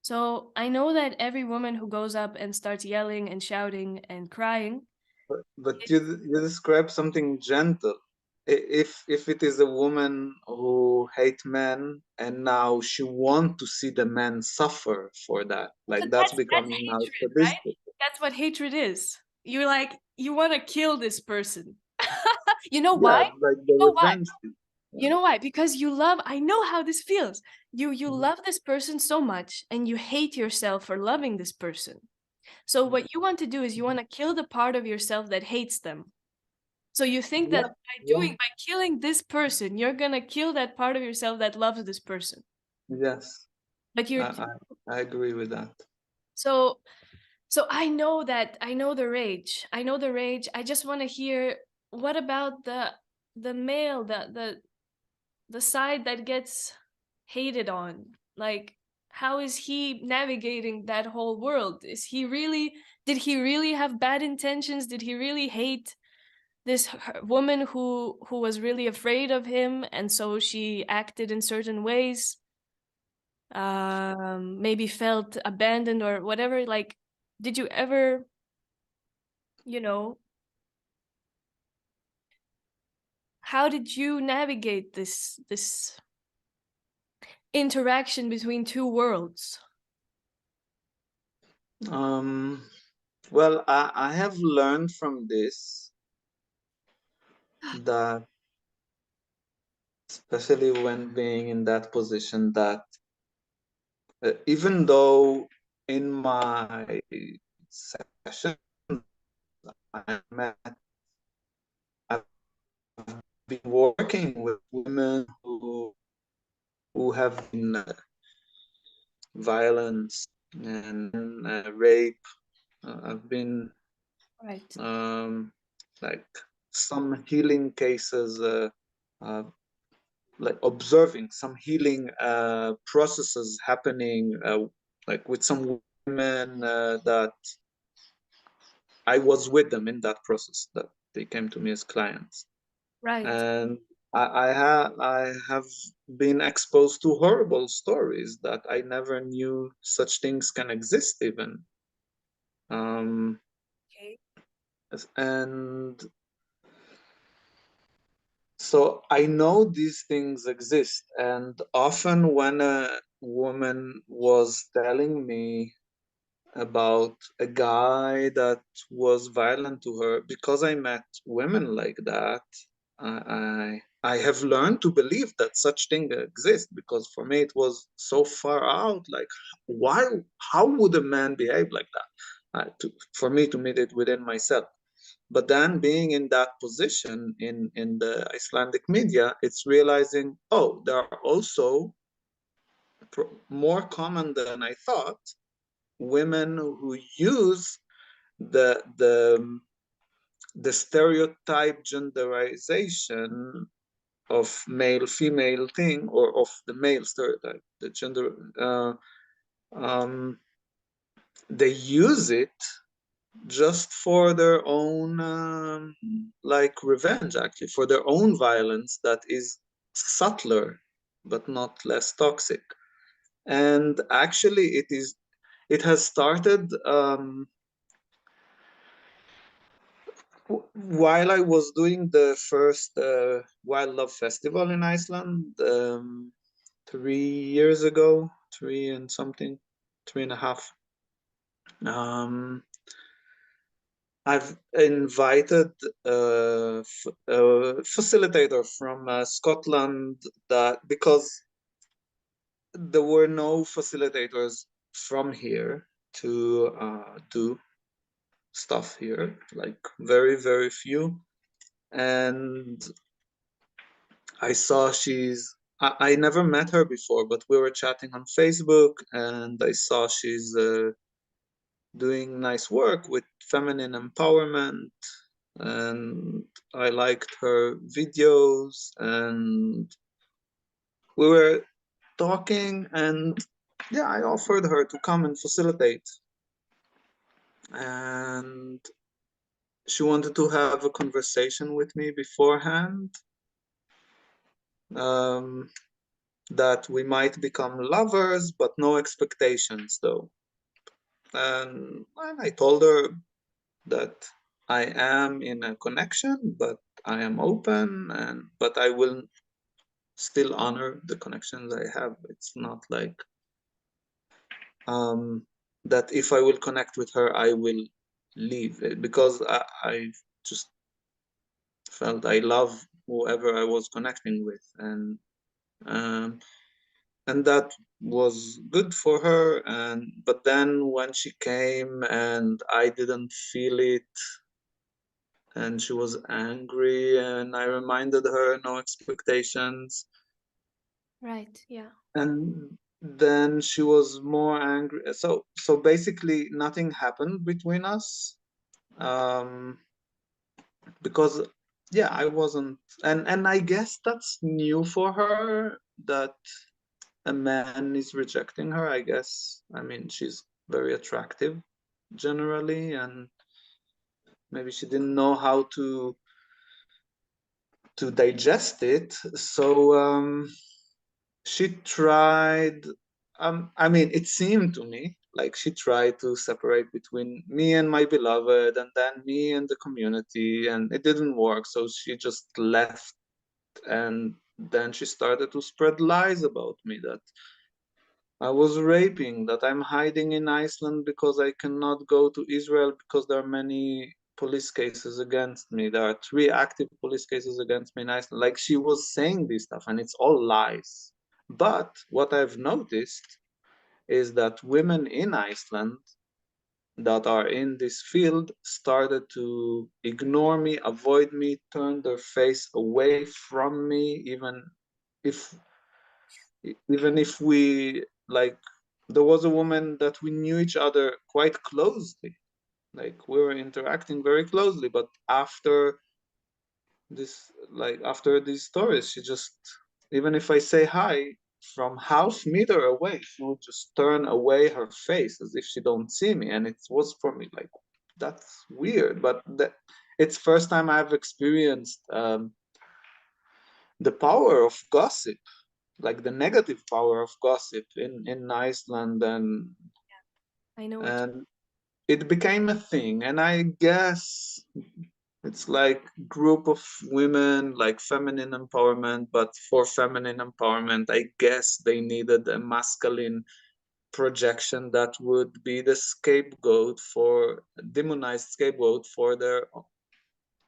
So I know that every woman who goes up and starts yelling and shouting and crying. But you describe something gentle. If it is a woman who hate men and now she want to see the men suffer for that, like that's That's becoming now hatred, right? sadistic. That's what hatred is. You're like, you want to kill this person. You know why? Yeah, like the You know why? revenge thing. You know why? Because you love, I know how this feels. You Mhm. love this person so much and you hate yourself for loving this person. So what you want to do is you want to kill the part of yourself that hates them. So you think that Yeah, yeah, by killing this person, you're gonna kill that part of yourself that loves this person. yes, But you're I agree with that. so I know that I know the rage. I know the rage. I just want to hear, what about the male, the side that gets hated on? Like, how is he navigating that whole world? Is he really, did he really have bad intentions? Did he really hate this woman who was really afraid of him, and so she acted in certain ways, maybe felt abandoned or whatever? Like, did you ever, you know, how did you navigate this interaction between two worlds? Um, well, I have learned from this that, especially when being in that position, that even though in my session I met, I've been working with women who have been violence and rape. I've been Right. like some healing cases, uh, like observing some healing processes happening, like with some women that I was with them in that process, that they came to me as clients. Right. And I have been exposed to horrible stories that I never knew such things can exist even. Um, Okay. and so I know these things exist. And often when a woman was telling me about a guy that was violent to her, because I met women like that, I have learned to believe that such thing exists, because for me it was so far out. Like, why? How would a man behave like that? For me to meet it within myself. But then being in that position in the Icelandic media, it's realizing, oh, there are also more common than I thought women who use the the stereotype genderization of male female thing, or of the male stereotype, the gender, um, they use it just for their own like revenge, actually for their own violence that is subtler but not less toxic. And actually it has started while I was doing the first wildlife festival in Iceland 3 years ago, three and something, 3.5. I've invited a facilitator from Scotland, that because there were no facilitators from here to do stuff here, like very, very few. And I saw I never met her before, but we were chatting on Facebook, and I saw she's doing nice work with feminine empowerment, and I liked her videos, and we were talking, and yeah, I offered her to come and facilitate, and she wanted to have a conversation with me beforehand. Um, that we might become lovers, but no expectations though. And I told her that I am in a connection, but I am open, and but I will still honor the connections I have. It's not like that if I will connect with her, I will leave it, because I just felt I love whoever I was connecting with, um, and that was good for her. And but then when she came and I didn't feel it, and she was angry, and I reminded her no expectations, Right. Yeah. and then she was more angry. So basically nothing happened between us, um because yeah, I wasn't, and I guess that's new for her, that a man is rejecting her, I guess. I mean, she's very attractive generally, and maybe she didn't know how to digest it. So she tried, I mean, it seemed to me like she tried to separate between me and my beloved, and then me and the community, and it didn't work. So she just left, and then she started to spread lies about me, that I was raping, that I'm hiding in Iceland because I cannot go to Israel because there are many police cases against me. There are 3 active police cases against me in Iceland. Like, she was saying this stuff, and it's all lies. But what I've noticed is that women in Iceland that are in this field started to ignore me, avoid me, turn their face away from me, if if we, like, there was a woman that we knew each other quite closely, like we were interacting very closely, but after these stories, she just, even if I say hi from half meter away, she would just turn away her face as if she don't see me. And it was for me like, that's weird. But it's first time I've experienced the power of gossip, like the negative power of gossip in Iceland, I know what. and it became a thing. And I guess it's like group of women, like feminine empowerment, but for feminine empowerment, I guess they needed a masculine projection that would be the scapegoat, for demonized scapegoat for their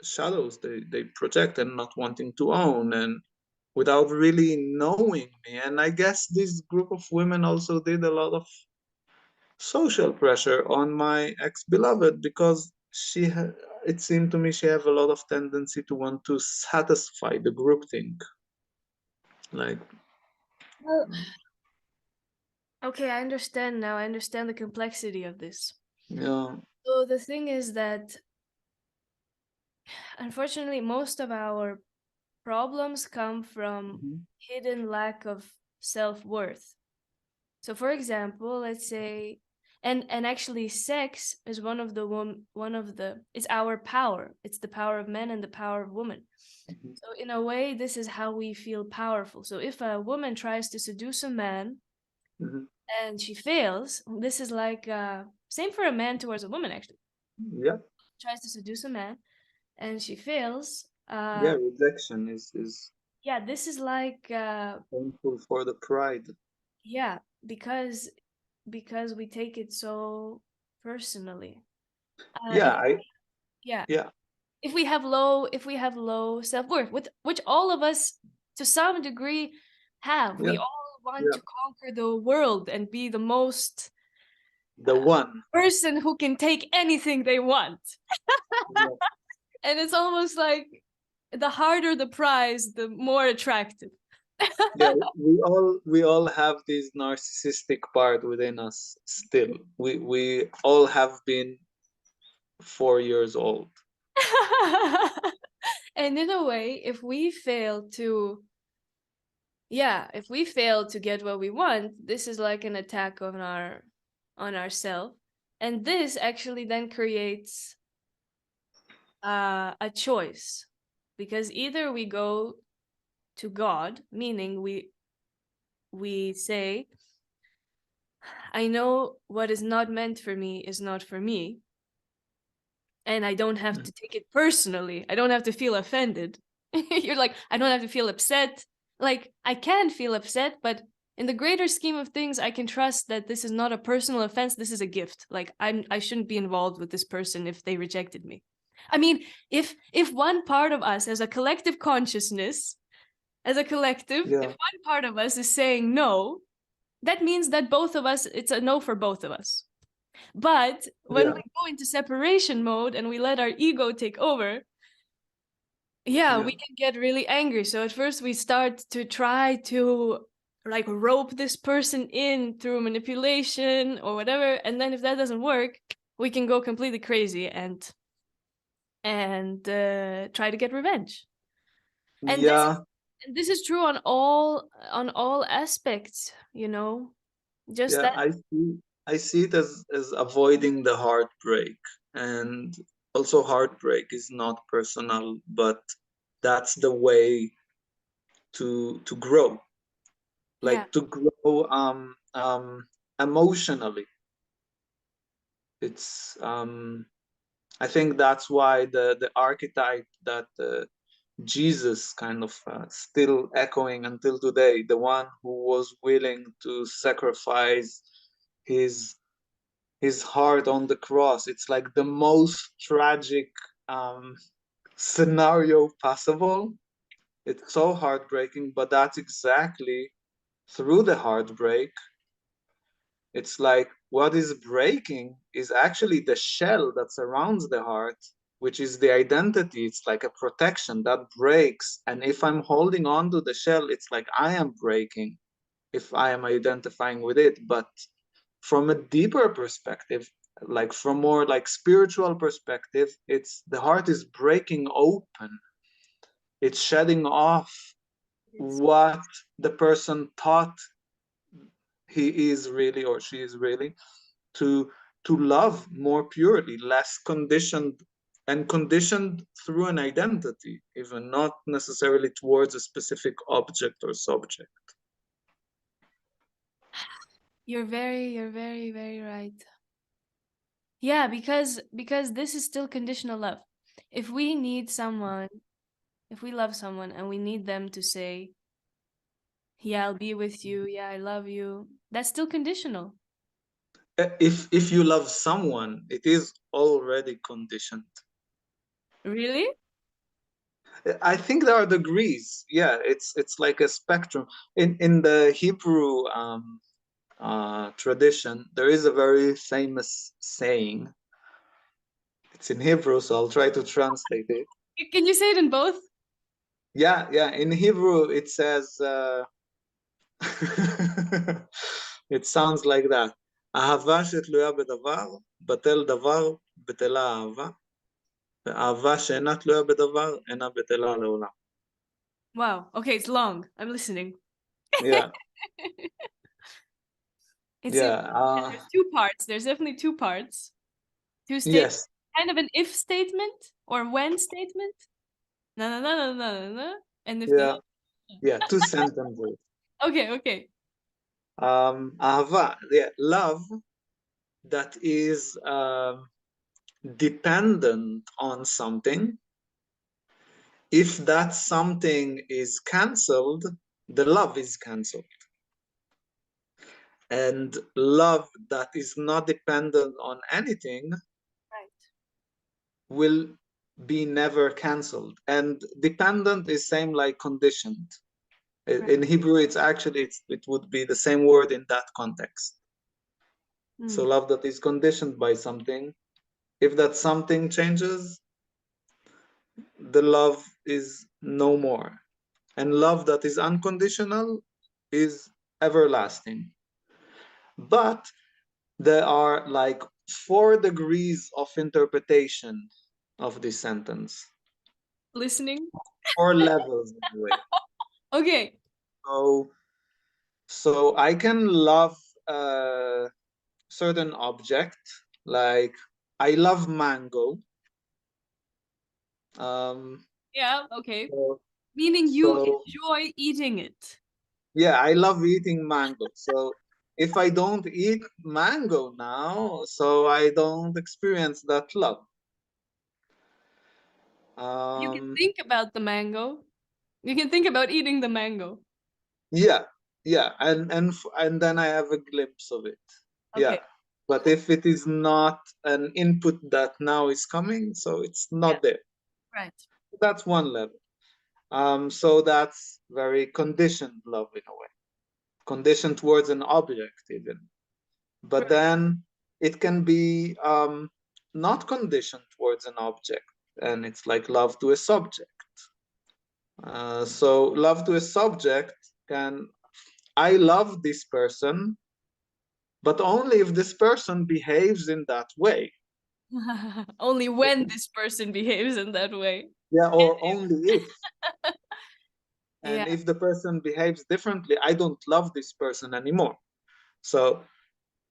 shadows they project and not wanting to own, and without really knowing me. And I guess this group of women also did a lot of social pressure on my ex-beloved, because it seemed to me she have a lot of tendency to want to satisfy the group thing, like, Well, okay, I understand now. I understand the complexity of this. yeah. So the thing is that, unfortunately, most of our problems come from Mhm. hidden lack of self-worth. So for example, let's say, and actually sex is one of the, it's our power. It's the power of men and the power of women. Mhm. So in a way, this is how we feel powerful. So if a woman tries to seduce a man Mhm. and she fails, this is like same for a man towards a woman actually. Yeah, Tries to seduce a man and she fails. yeah, rejection is Yeah, this is like painful for the pride. yeah, because we take it so personally. Yeah, If I yeah, yeah, if we have low self-worth, with which all of us to some degree have, yeah, we all want yeah, to conquer the world and be the most the one. person who can take anything they want. Yeah, And it's almost like the harder the prize, the more attractive. yeah, we all have this narcissistic part within us still. We all have been 4 years old. And in a way, if we fail to, yeah, if we fail to get what we want, this is like an attack on ourself. And this actually then creates a choice, because either we go to God, meaning we say, I know what is not meant for me is not for me, and I don't have to take it personally. I don't have to feel offended. You're like, I don't have to feel upset. Like, I can feel upset, but in the greater scheme of things, I can trust that this is not a personal offense. This is a gift. Like, I shouldn't be involved with this person if they rejected me. I mean, if one part of us as a collective consciousness, as a collective, Yeah. if one part of us is saying no, that means that both of us, it's a no for both of us. But when Yeah. we go into separation mode and we let our ego take over, yeah, we can get really angry. So at first we start to try to like rope this person in through manipulation or whatever, and then if that doesn't work, we can go completely crazy and try to get revenge. And Yeah. this is true on all aspects, you know. Just Yeah. that. I see it as avoiding the heartbreak. And also heartbreak is not personal, but that's the way to grow. Yeah. Like to grow emotionally. It's I think that's why the archetype that Jesus kind of still echoing until today, the one who was willing to sacrifice his his heart on the cross. It's like the most tragic scenario possible. It's so heartbreaking, but that's exactly through the heartbreak. It's like what is breaking is actually the shell that surrounds the heart, which is the identity. It's like a protection that breaks. And if I'm holding on to the shell, it's like I am breaking if I am identifying with it. But from a deeper perspective, like from more like spiritual perspective, it's the heart is breaking open. It's shedding off what the person thought he is really or she is really to love more purely, less conditioned, and conditioned through an identity, even not necessarily towards a specific object or subject. You're very, very right. Yeah, because this is still conditional love. If we need someone, if we love someone and we need them to say, "Yeah, I'll be with you. Yeah, I love you." That's still conditional. If you love someone, it is already conditioned. Really? I think there are degrees. Yeah, it's like a spectrum. In the Hebrew tradition, there is a very famous saying. It's in Hebrew, so I'll try to translate it. Can you say it in both? Yeah, yeah. In Hebrew, it says, it sounds like that. אהבה שתלויה בדבר, בטל דבר, בטלה אהבה, ואהבה שאינה תלויה בדבר, אינה בטלה לעולם. Wow. Okay, it's long. I'm listening. Yeah, It seems yeah. there's two parts. There's definitely two parts. Two statements. Yes, Kind of an if statement or when statement. No, no, no, no, no, no, no. And if the yeah, love. yeah. Two sentences. Okay, okay. Ahava, yeah, love that is dependent on something. If that something is cancelled, the love is cancelled. And love that is not dependent on anything Right. will be never cancelled. And dependent is same like conditioned. Right. In Hebrew, it's actually it would be the same word in that context. So Mm. love that is conditioned by something. If that something changes, the love is no more. And love that is unconditional is everlasting. But there are like 4 degrees of interpretation of this sentence, Listening. 4 levels in a way. Okay. So I can love a certain object, like I love mango. Um, Yeah, okay. so, Meaning you so enjoy eating it. Yeah, I love eating mango. So if I don't eat mango now, so I don't experience that love. You can Um, think about the mango. You can think about eating the mango. yeah, yeah, and then I have a glimpse of it. Yeah, Okay. but if it is not an input that now is coming, so it's Yeah. not there. Right. That's one level. So that's very conditioned love in a way, conditioned towards an object even. But Right. then it can be not conditioned towards an object, and it's like love to a subject. So love to a subject can, I love this person, but only if this person behaves in that way. Only when this person behaves in that way. Yeah, or only if. And Yeah. if the person behaves differently, I don't love this person anymore. So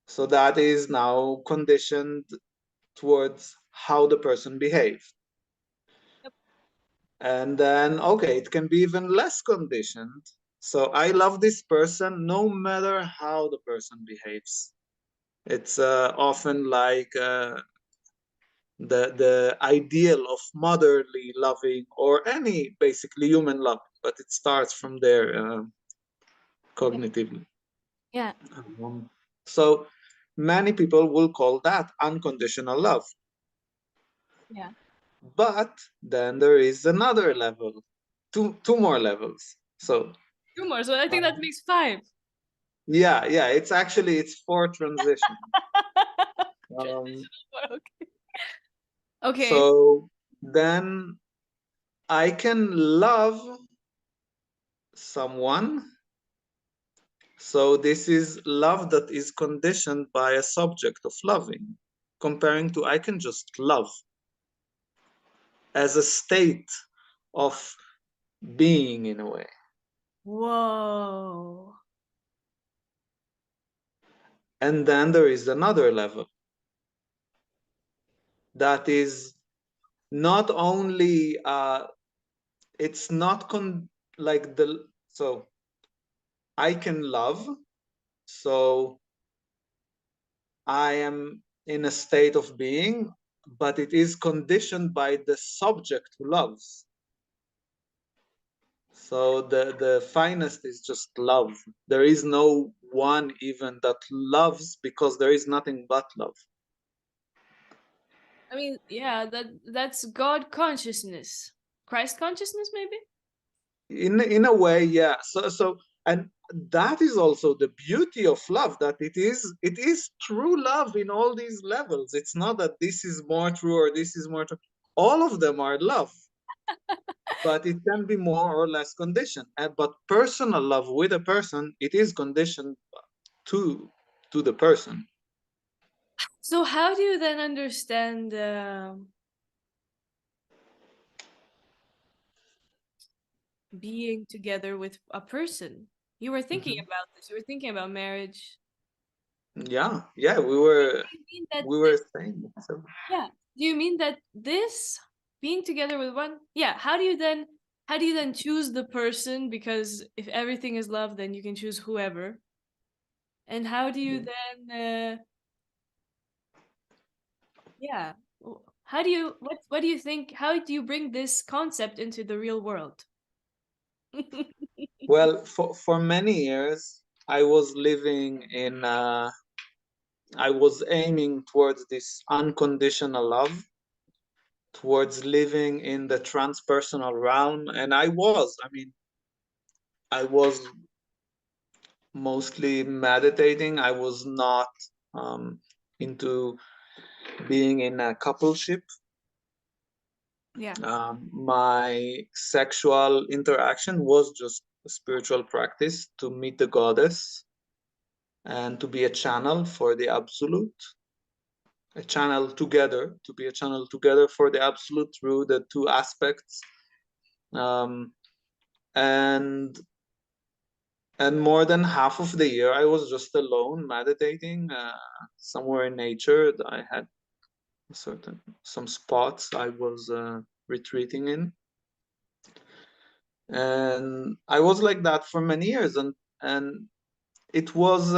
so that is now conditioned towards how the person behaves. Yep. And then, okay, it can be even less conditioned. So I love this person no matter how the person behaves. It's often like the ideal of motherly loving or any basically human love, but it starts from there Yeah. cognitively. Yeah. So many people will call that unconditional love. Yeah. But then there is another level, two more levels. So Two more. So I think that um, makes five. yeah, it's for transition. Um, Transitional. Okay. Okay. so then I can love someone. So this is love that is conditioned by a subject of loving, comparing to I can just love as a state of being in a way. Whoa. And then there is another level that is not only it's not like the so I can love, so I am in a state of being, but it is conditioned by the subject who loves. So the finest is just love. There is no one even that loves because there is nothing but love. I mean, yeah, that's God consciousness. Christ consciousness, maybe? In a way, yeah. So and that is also the beauty of love, that it is true love in all these levels. It's not that this is more true or this is more true. All of them are love, but it can be more or less conditioned. But personal love with a person, it is conditioned to to the person. So how do you then understand being together with a person? You were thinking Mhm. about this. You were thinking about marriage. Yeah, we were Do you mean that we were this? saying it, so. Yeah. Do you mean that this being together with one? Yeah. How do you then choose the person? Because if everything is love, then you can choose whoever. And how do you then? Yeah. How do you? What do you think? How do you bring this concept into the real world? Well, for many years I was living in I was aiming towards this unconditional love, towards living in the transpersonal realm. And I was mostly meditating. I was not into being in a coupleship. Yeah. My sexual interaction was just a spiritual practice to meet the goddess and to be a channel for the absolute, a channel together, to be a channel together for the absolute through the two aspects. Um, and and more than half of the year, I was just alone meditating somewhere in nature. I had some spots I was retreating in, and I was like that for many years and it was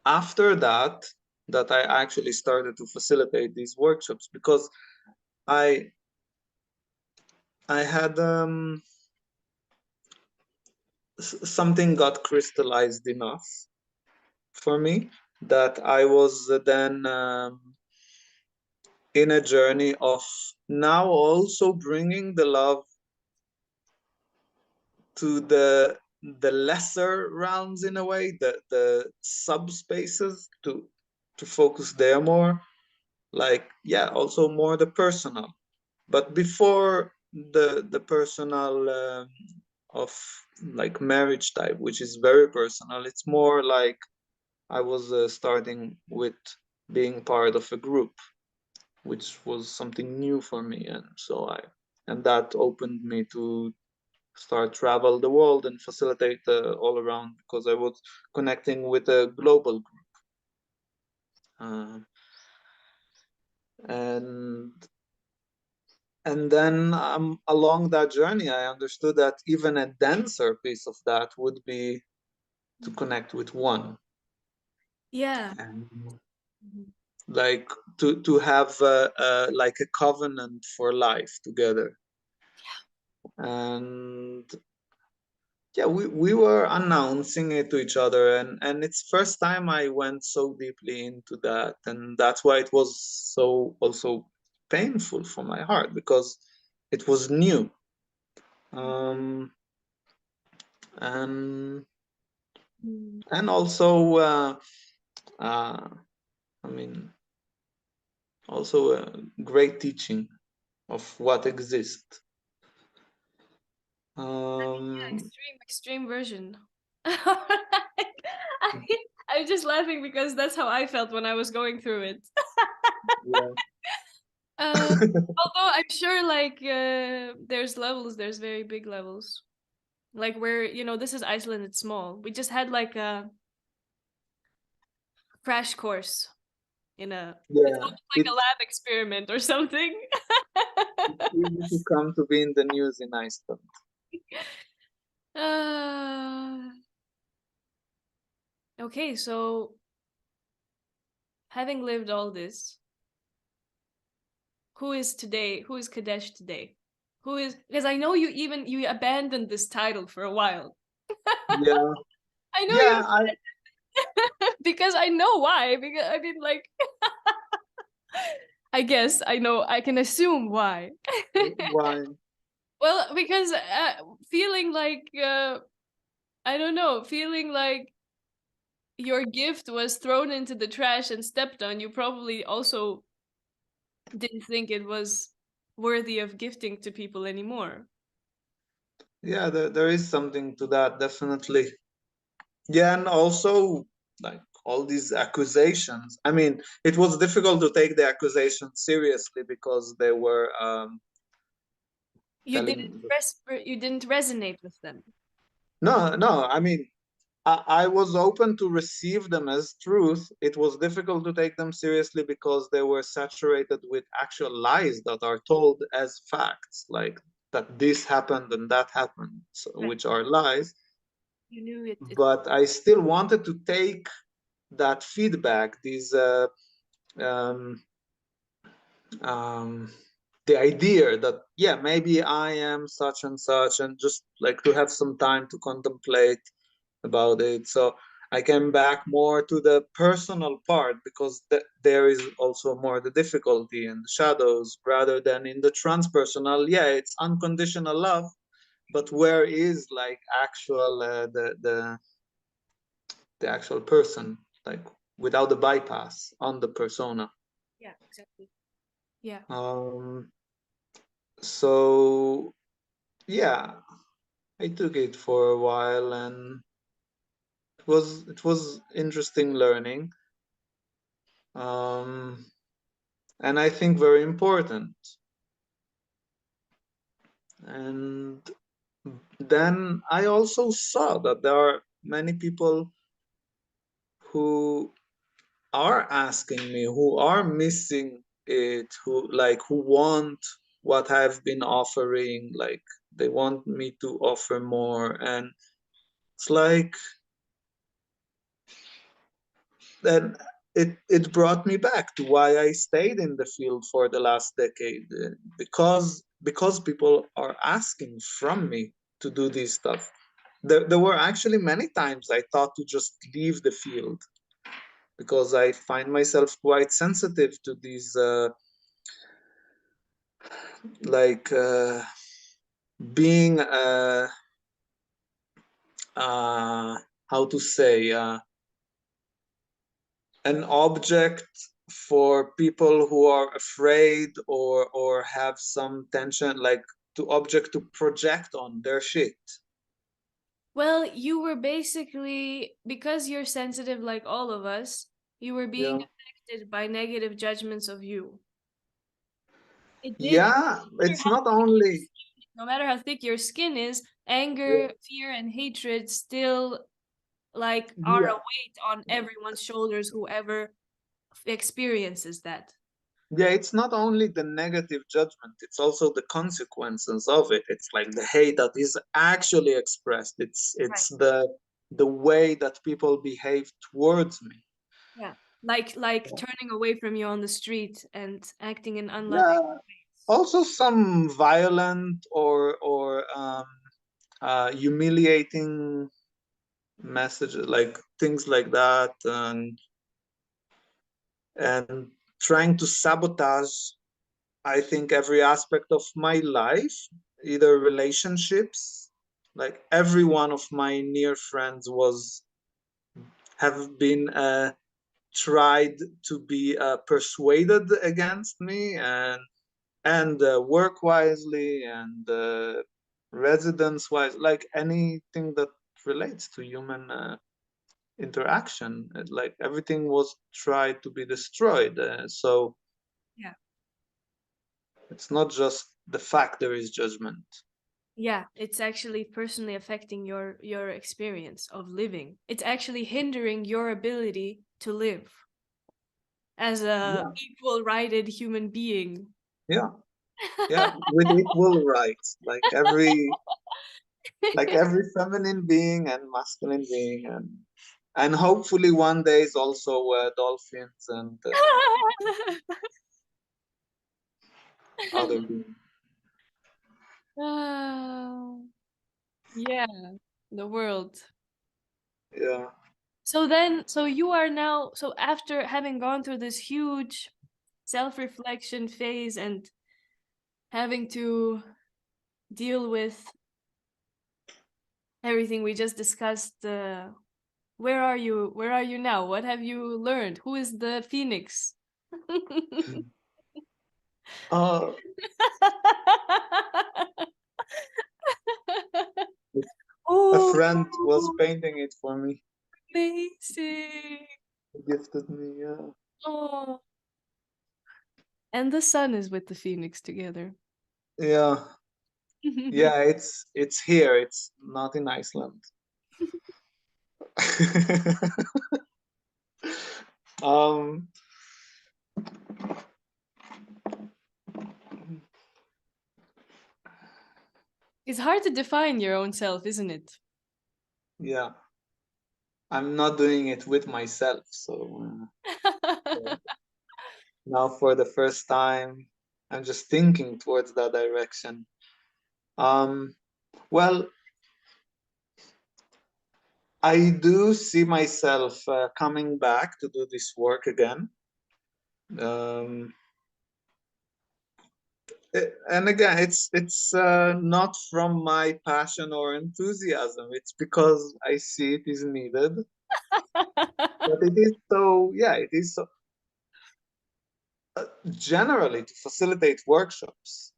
after that that I actually started to facilitate these workshops, because I had something got crystallized enough for me that I was then in a journey of now also bringing the love to the lesser realms, in a way, the subspaces, to focus there more, like, yeah, also more the personal. But before the personal of like marriage type, which is very personal, it's more like I was starting with being part of a group, which was something new for me, and that opened me to start travel the world and facilitate all around, because I was connecting with a global group. And then along that journey, I understood that even a denser piece of that would be to connect with one. Yeah. And Mhm. like to have like a covenant for life together. And yeah, we were announcing it to each other, and it's first time I went so deeply into that, and that's why it was so also painful for my heart, because it was new. um and Mm. also uh I mean, also a great teaching of what exists. Yeah, um extreme version. I, I'm just laughing because that's how I felt when I was going through it. yeah. Uh, although I'm sure, like, there's levels, there's very big levels. Like, where, this is Iceland, it's small. We just had like a crash course it's Yeah, almost like a lab experiment or something. it's easy to come to be in the news in Iceland. uh, okay, so having lived all this, who is Kadesh today? Who is, because I know you abandoned this title for a while. Yeah, I know you yeah, I because I know why. Because I mean, like, I guess I know. I can assume why. why? Well, because feeling like I don't know, feeling like your gift was thrown into the trash and stepped on, you probably also didn't think it was worthy of gifting to people anymore. Yeah, there is something to that, definitely. Yeah, and also like all these accusations. I mean, it was difficult to take the accusations seriously because they were You didn't telling. you didn't resonate with them. No, no. I mean, I was open to receive them as truth. It was difficult to take them seriously because they were saturated with actual lies that are told as facts, like that this happened and that happened, so, Right. which are lies. You knew it. But I still wanted to take that feedback, these um, um, the idea that, yeah, maybe I am such and such, and just like to have some time to contemplate about it. So I came back more to the personal part, because there is also more the difficulty in the shadows rather than in the transpersonal. Yeah, it's unconditional love, but where is like actual the actual person, like without the bypass on the persona. Yeah, exactly. Yeah. Um, so yeah, I took it for a while, and it was interesting learning. Um, and I think very important. And then I also saw that there are many people who are asking me, who are missing it, who want what I've been offering, like They want me to offer more, and it's like then it brought me back to why I stayed in the field for the last decade, because people are asking from me to do this stuff. There were actually many times I thought to just leave the field because I find myself quite sensitive to these like being uh, how to say an object for people who are afraid or have some tension, like to object to project on their shit. Well, you were basically, because you're sensitive like all of us, you were being Yeah. affected by negative judgments of you. It did. Yeah, No matter it's how not thick your only. skin, no matter how thick your skin is, Yeah, anger, fear, and hatred still like are a yeah, weight on everyone's shoulders, whoever experiences that. yeah, it's not only the negative judgment, it's also the consequences of it. It's like the hate that is actually expressed. Right. It's the way that people behave towards me. Yeah. Like turning away from you on the street and acting in unloving Yeah, ways. also some violent or humiliating messages, like things like that, and trying to sabotage, I think, every aspect of my life, either relationships, like every one of my near friends was have been tried to be persuaded against me, and work wisely and residence wise, like anything that relates to human interaction. Like everything was tried to be destroyed. So Yeah. it's not just the fact there is judgment. Yeah, it's actually personally affecting your experience of living. It's actually hindering your ability to live as a Yeah, equal righted human being. yeah, yeah. With equal rights, like every feminine being and masculine being, and hopefully one day is also dolphins and other beings. Ah, yeah, the world. Yeah. So then, so you are now, so after having gone through this huge self-reflection phase and having to deal with everything we just discussed, where are you? Where are you now? What have you learned? Who is the phoenix? Uh, a Oh, friend was painting it for me. amazing. He gifted me. Yeah. Oh, and the sun is with the phoenix together. Yeah. Yeah. It's here. It's not in Iceland. um. It's hard to define your own self, isn't it? Yeah. I'm not doing it with myself. So now, for the first time, I'm just thinking towards that direction. Um. Well, I do see myself coming back to do this work again. Um, and again, it's not from my passion or enthusiasm. It's because I see it is needed. But it is so, yeah, it is so generally to facilitate workshops.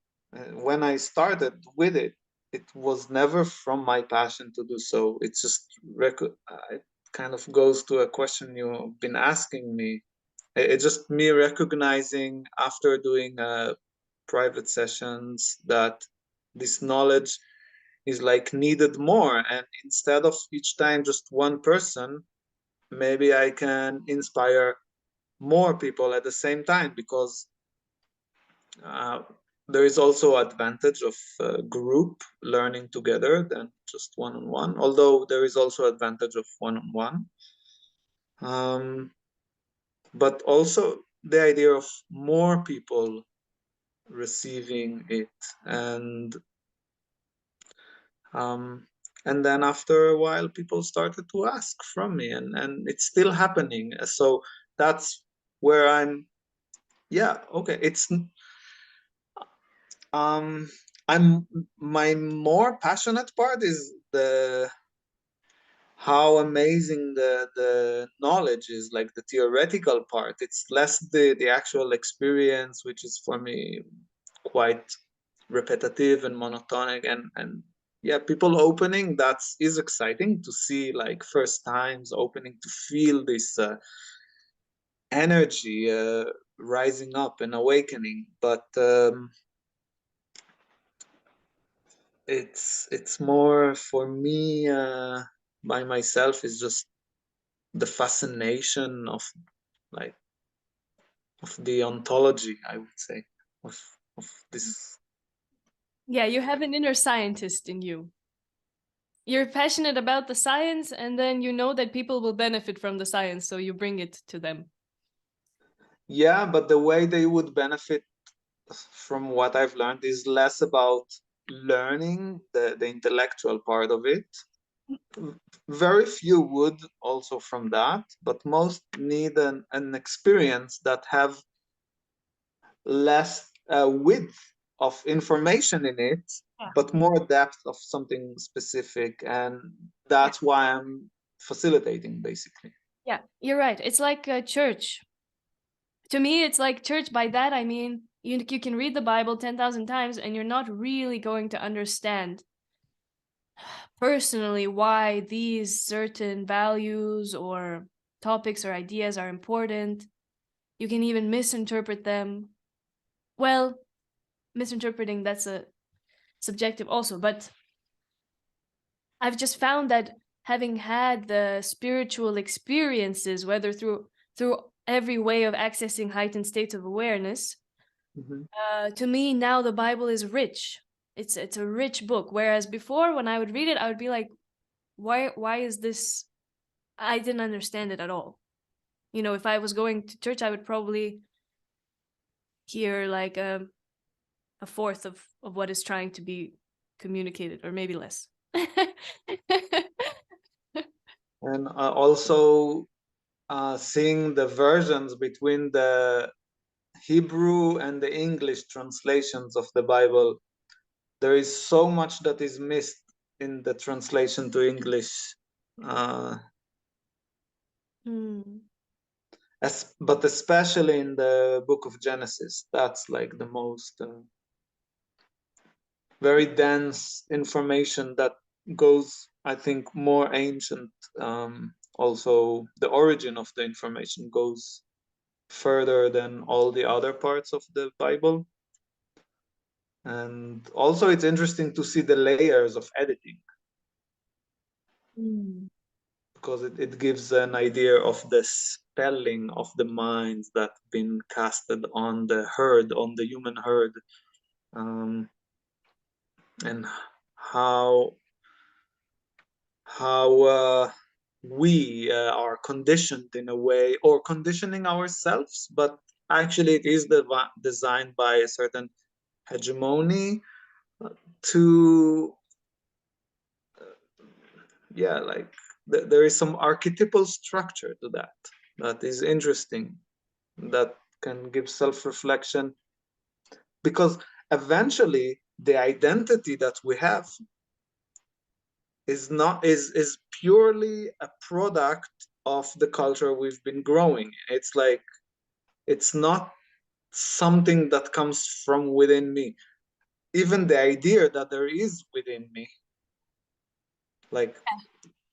When I started with it, it was never from my passion to do so. It's just it kind of goes to a question you've been asking me. It's just me recognizing after doing private sessions that this knowledge is like needed more, and instead of each time just one person, maybe I can inspire more people at the same time, because uh, there is also advantage of group learning together than just one-on-one, although there is also advantage of one-on-one. But also the idea of more people receiving it, and and then after a while people started to ask from me, and it's still happening. So that's where I'm, yeah, okay, it's I'm, my more passionate part is the how amazing the knowledge is, like the theoretical part. It's less the actual experience, which is for me quite repetitive and monotonic, and yeah, people opening, that's is exciting to see, like first times opening, to feel this energy rising up and awakening. But it's more for me, by myself, is just the fascination of, like, of the ontology, I would say, of of this. Yeah, you have an inner scientist in you. You're passionate about the science, and then you know that people will benefit from the science, so you bring it to them. Yeah, but the way they would benefit from what I've learned is less about learning the intellectual part of it. Very few would also from that, but most need an experience that have less width of information in it, Yeah. but more depth of something specific. And that's why I'm facilitating, basically. Yeah, you're right. It's like a church. To me, it's like church. By that, I mean, you can read the Bible 10,000 times and you're not really going to understand personally why these certain values or topics or ideas are important. You can even misinterpret them. Well, misinterpreting, that's a subjective also, but I've just found that having had the spiritual experiences, whether through every way of accessing heightened states of awareness, Mhm. to me now the Bible is rich. It's a rich book. Whereas before, when I would read it, I would be like, why is this? I didn't understand it at all. You know, if I was going to church, I would probably hear like a fourth of what is trying to be communicated, or maybe less. And also seeing the versions between the Hebrew and the English translations of the Bible, there is so much that is missed in the translation to English. Uh, Hmm. but especially in the book of Genesis, that's like the most very dense information that goes, I think, more ancient. Also, the origin of the information goes further than all the other parts of the Bible. And also, it's interesting to see the layers of editing, Hmm. because it gives an idea of the spelling of the minds that been casted on the herd, on the human herd, um, and how we are conditioned in a way, or conditioning ourselves, but actually it is designed by a certain hegemony to, yeah, like there is some archetypal structure to that that is interesting, that can give self-reflection, because eventually the identity that we have is not is purely a product of the culture we've been growing. It's like, it's not something that comes from within me. Even the idea that there is within me, like,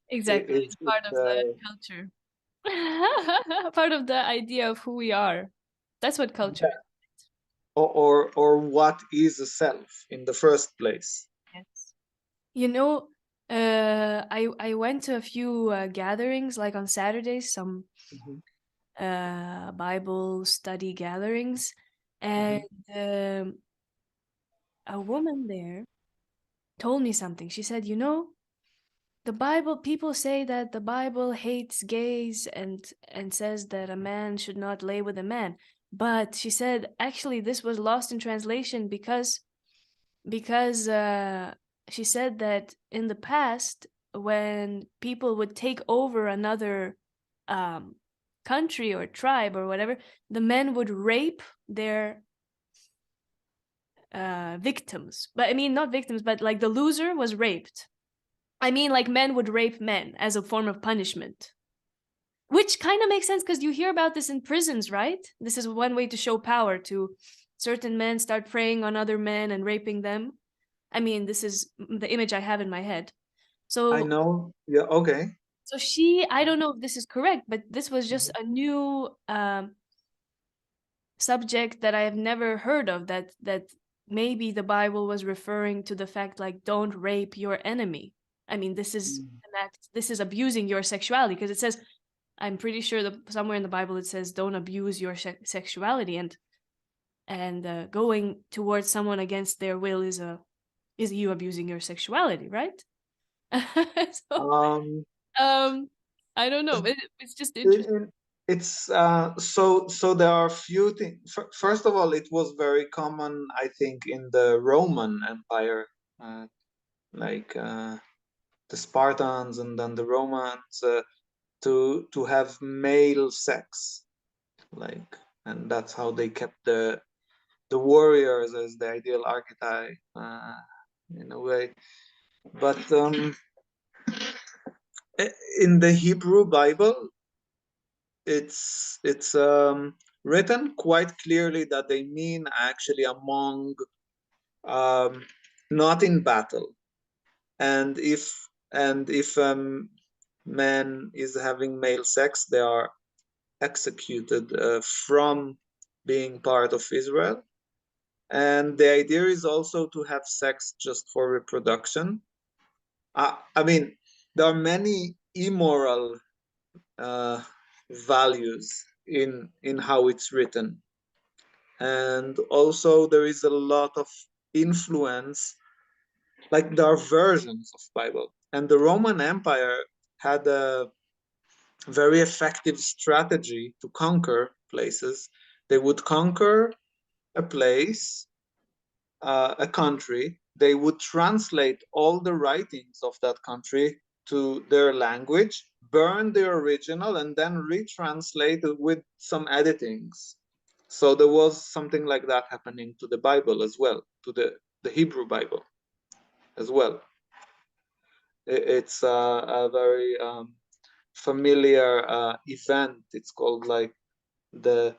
Exactly. is It's part of the culture. Part of the idea of who we are. That's what culture yeah, or what is a self in the first place. is. You know, I went to a few gatherings, like on Saturdays, some Mhm, Bible study gatherings, and mhm, um, a woman there told me something. She said, you know, the Bible, people say that the Bible hates gays and says that a man should not lay with a man. But she said, actually, this was lost in translation because she said that in the past, when people would take over another um, country or tribe or whatever, the men would rape their victims. But I mean, not victims, but like the loser was raped. I mean, like men would rape men as a form of punishment. Which kind of makes sense because you hear about this in prisons, right? This is one way to show power, to certain men start preying on other men and raping them. I mean, this is the image I have in my head. I So know. Yeah. Okay. so she, I don't know if this is correct, but this was just a new subject that I have never heard of, that maybe the Bible was referring to the fact like don't rape your enemy. I mean, this is an act, this is abusing your sexuality because it says, I'm pretty sure that somewhere in the Bible it says don't abuse your sexuality, and going towards someone against their will is you abusing your sexuality, right? So Um, um I don't know, it's just it- interesting. it- it's so there are a few things. First of all, it was very common, I think, in the Roman Empire, uh, like the Spartans and then the Romans, to have male sex, like, and that's how they kept the warriors as the ideal archetype, in a way. But in the Hebrew Bible, it's written quite clearly that they mean actually among, um, not in battle, and if man is having male sex, they are executed from being part of Israel. And the idea is also to have sex just for reproduction. I mean, there are many immoral uh, values in how it's written, and also there is a lot of influence. Like there are versions of Bible, and the Roman Empire had a very effective strategy to conquer places. They would conquer a place, a country, they would translate all the writings of that country to their language, burn the original, and then retranslate it with some editings. So there was something like that happening to the Bible as well, to the Hebrew Bible as well. It's a very familiar event. It's called like the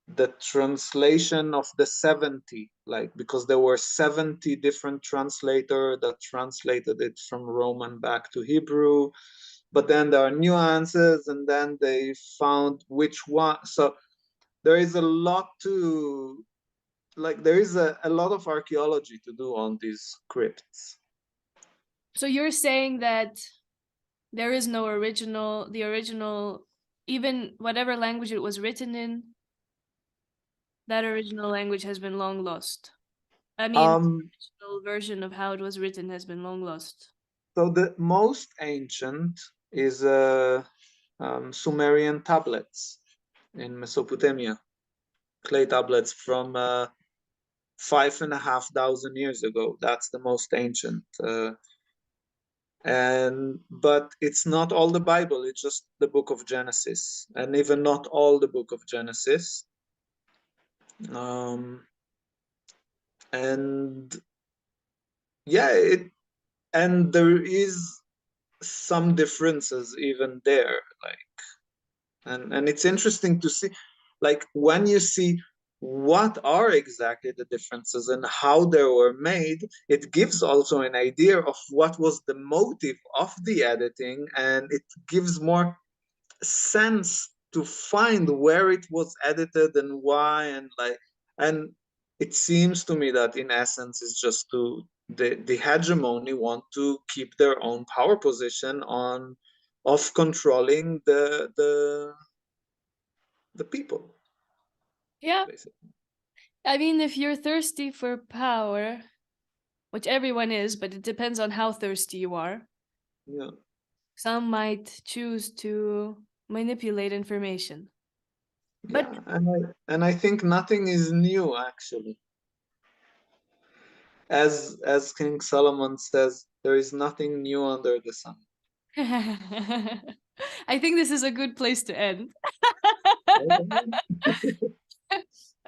the translation of the 70, like, because there were 70 different translators that translated it from Roman back to Hebrew, but then there are nuances, and then they found which one. So there is a lot to, like, there is a lot of archaeology to do on these scripts. So you're saying that there is no original, the original, even whatever language it was written in, that original language has been long lost. I mean, um the original version of how it was written has been long lost. so the most ancient is Sumerian tablets in Mesopotamia, clay tablets from 5,500 years ago. That's the most ancient. And but it's not all the Bible. It's just the book of Genesis, and even not all the book of Genesis. Um, and yeah, and there is some differences even there. Like, and it's interesting to see, like, when you see what are exactly the differences and how they were made, it gives also an idea of what was the motive of the editing, and it gives more sense to find where it was edited and why, and like, and it seems to me that in essence it's just to the hegemony want to keep their own power position on of controlling the people, Yeah, basically. I mean, if you're thirsty for power, which everyone is, but it depends on how thirsty you are, Yeah. some might choose to manipulate information. But Yeah, and I think nothing is new actually. As King Solomon says, there is nothing new under the sun. I think this is a good place to end.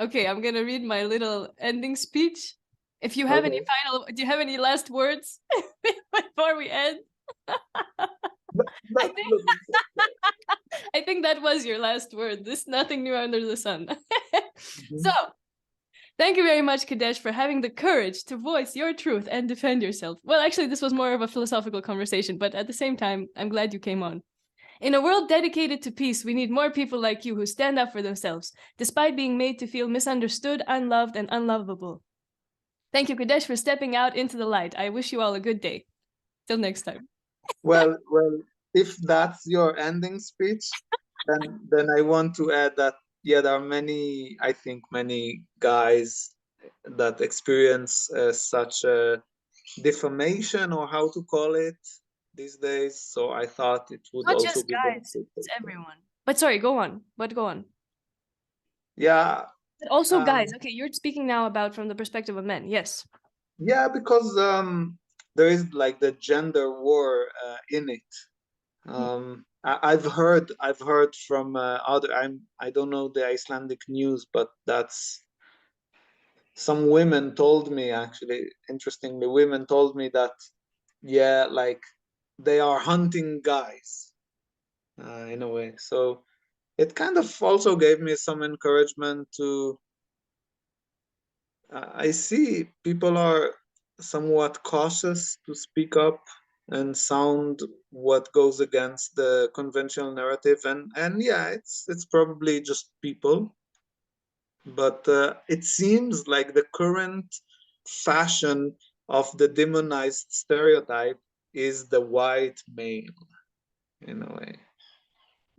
Okay, I'm gonna read my little ending speech. If you have any Okay. do you have any last words before we end? I But, think but, I think that was your last word. This nothing new under the sun. So, Mhm. thank you very much, Kadesh, for having the courage to voice your truth and defend yourself. Well, actually, this was more of a philosophical conversation, but at the same time, I'm glad you came on. In a world dedicated to peace, we need more people like you who stand up for themselves, despite being made to feel misunderstood, unloved, and unlovable. Thank you, Kadesh, for stepping out into the light. I wish you all a good day. Till next time. well, if that's your ending speech, then I want to add that yeah, there are many, I think, many guys that experience such a defamation or how to call it these days. So I thought it would Not also just be guys, it's beneficial. everyone. But sorry, go on. But go on. Yeah, But also guys. um, Okay, you're speaking now about from the perspective of men. Yes. yeah, because there is like the gender war in it. I've heard from other. I don't know the Icelandic news, but that's some women told me actually. Interestingly, women told me that yeah, like they are hunting guys in a way. So it kind of also gave me some encouragement to. I see people are somewhat cautious to speak up and sound what goes against the conventional narrative, and yeah, it's probably just people, but it seems like the current fashion of the demonized stereotype is the white male in a way,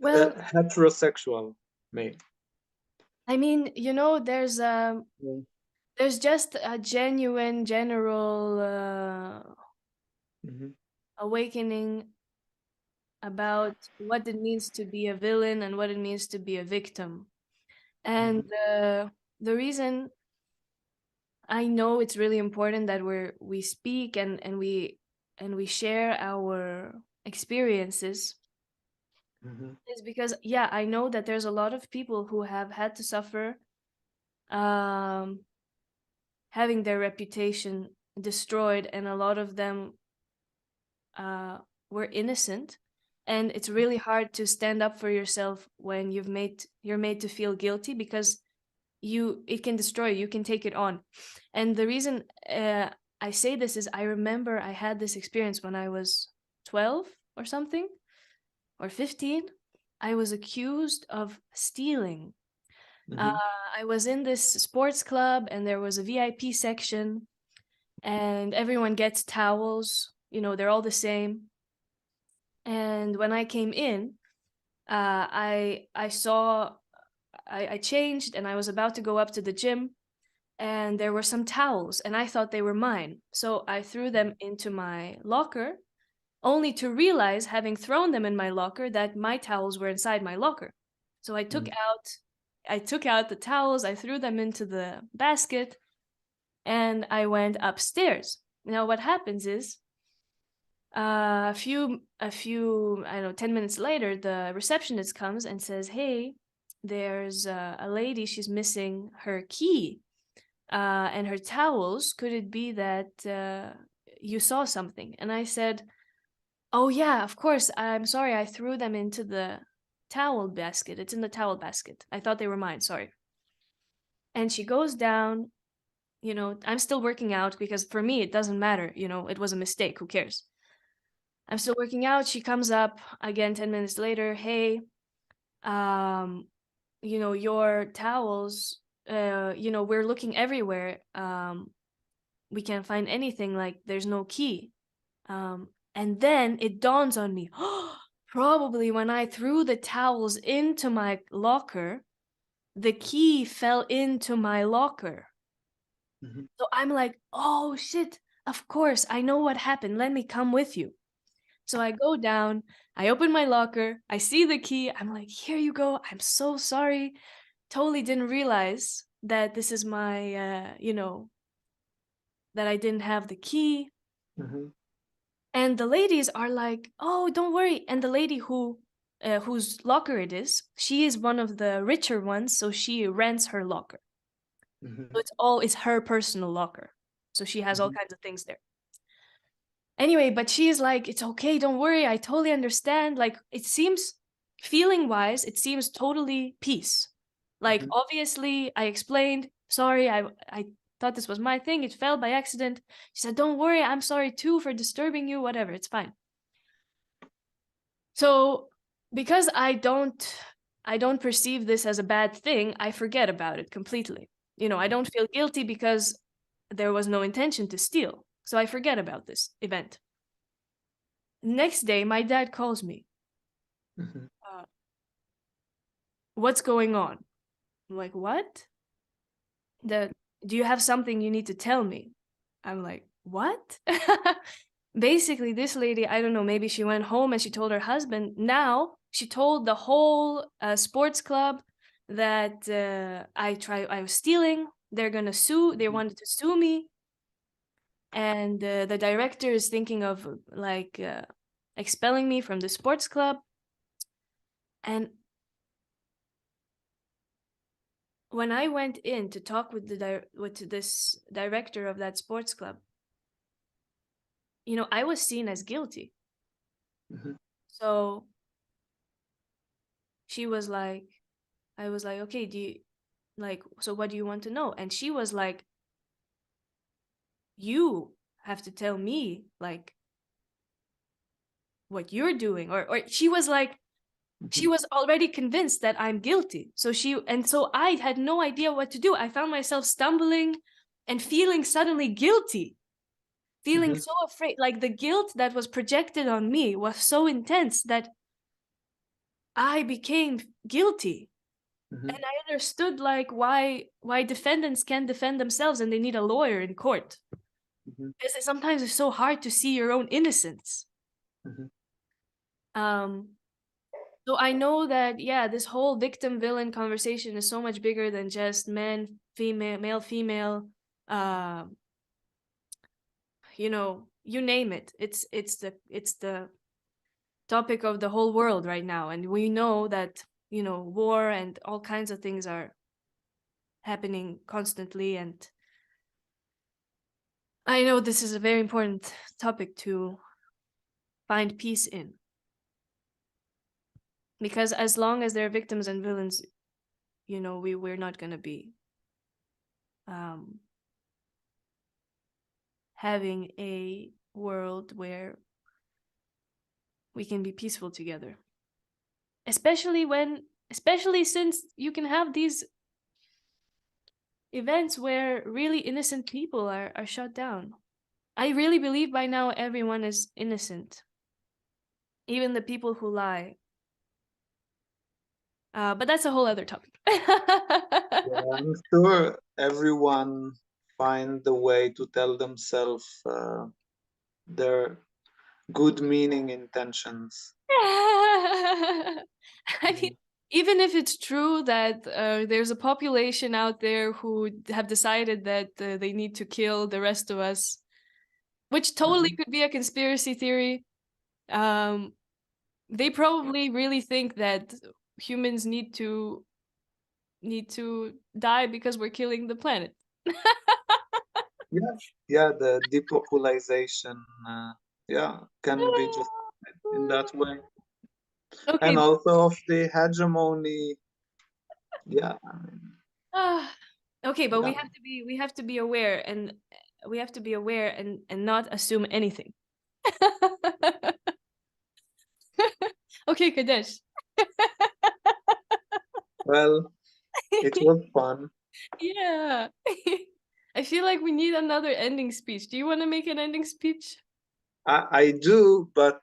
Well, heterosexual male. I mean, Yeah. there's just a genuine general Mhm, awakening about what it means to be a villain and what it means to be a victim. And mhm, the reason I know it's really important that we speak and we share our experiences mhm, is because yeah, I know that there's a lot of people who have had to suffer um having their reputation destroyed, and a lot of them uh were innocent, and it's really hard to stand up for yourself when you're made to feel guilty, because it can destroy you, you can take it on. And the reason I say this is I remember I had this experience when I was 12 or something, or 15. I was accused of stealing. uh, mhm, I was in this sports club and there was a VIP section, and everyone gets towels, they're all the same. And when I came in, I saw, I changed and I was about to go up to the gym, and there were some towels and I thought they were mine. So I threw them into my locker, only to realize, having thrown them in my locker, that my towels were inside my locker. So mhm, I took out the towels, I threw them into the basket, and I went upstairs. Now what happens is, a few, I don't know, 10 minutes later, the receptionist comes and says, "Hey, there's a lady, she's missing her key and her towels. Could it be that you saw something?" And I said, "Oh yeah, of course. I'm sorry. I threw them into the towel basket. It's in the towel basket. I thought they were mine. Sorry." And she goes down. I'm still working out because for me it doesn't matter. It was a mistake. Who cares? I'm still working out. She comes up again 10 minutes later. "Hey, um, your towels. We're looking everywhere. We can't find anything. Like, there's no key." And then it dawns on me, probably when I threw the towels into my locker, the key fell into my locker. Mhm. So I'm like, oh shit, of course, I know what happened. Let me come with you. So I go down, I open my locker, I see the key. I'm like, here you go. I'm so sorry. Totally didn't realize that this is my, that I didn't have the key. Mhm. And the ladies are like, oh, don't worry. And the lady whose locker it is, she is one of the richer ones. So she rents her locker. So Mhm. it's her personal locker. So she has all Mhm. kinds of things there. Anyway, but she is like, it's okay, don't worry, I totally understand. Like, it seems, feeling wise, it seems totally peace. Like, Mhm. obviously, I explained, sorry, I thought this was my thing, it fell by accident. She said, don't worry, I'm sorry too for disturbing you, whatever, it's fine. So, because I don't perceive this as a bad thing, I forget about it completely. I don't feel guilty because there was no intention to steal. So I forget about this event. Next day, my dad calls me. Mhm. Uh, what's going on? I'm like, what? The Do you have something you need to tell me? I'm like, what? Basically, this lady, I don't know, maybe she went home and she told her husband. Now she told the whole sports club that I was stealing. They're gonna sue. They Mhm. wanted to sue me, and the director is thinking of like expelling me from the sports club. And when I went in to talk with with this director of that sports club, I was seen as guilty. Mhm. So she was like, I was like, okay, so what do you want to know? And she was like, you have to tell me like what you're doing, or she was like, she Mhm. was already convinced that I'm guilty. So I had no idea what to do. I found myself stumbling and feeling suddenly guilty, feeling Mhm. so afraid. Like the guilt that was projected on me was so intense that I became guilty. Mhm. And I understood like why defendants can't defend themselves and they need a lawyer in court. Mhm. Because sometimes it's so hard to see your own innocence. Mhm. Um, so I know that, yeah, this whole victim villain conversation is so much bigger than just men, female, male, female, uh, you name it. It's the topic of the whole world right now. And we know that, war and all kinds of things are happening constantly. And I know this is a very important topic to find peace in. Because as long as there are victims and villains, we're not gonna be um, having a world where we can be peaceful together. Especially since you can have these events where really innocent people are shut down. I really believe by now everyone is innocent, even the people who lie. But that's a whole other topic. Yeah, I'm sure everyone find the way to tell themselves their good meaning intentions. I mean, even if it's true that there's a population out there who have decided that they need to kill the rest of us, which totally Mhm. could be a conspiracy theory, um, they probably really think that humans need to die because we're killing the planet. Yeah, yeah, the depopulation, yeah, can be just in that way, and Okay. also of the hegemony. Yeah, ah, okay, but yeah, we have to be aware, and we have to be aware and not assume anything. Okay, Kadesh. well, it was fun. Yeah. I feel like we need another ending speech. Do you want to make an ending speech? I do, but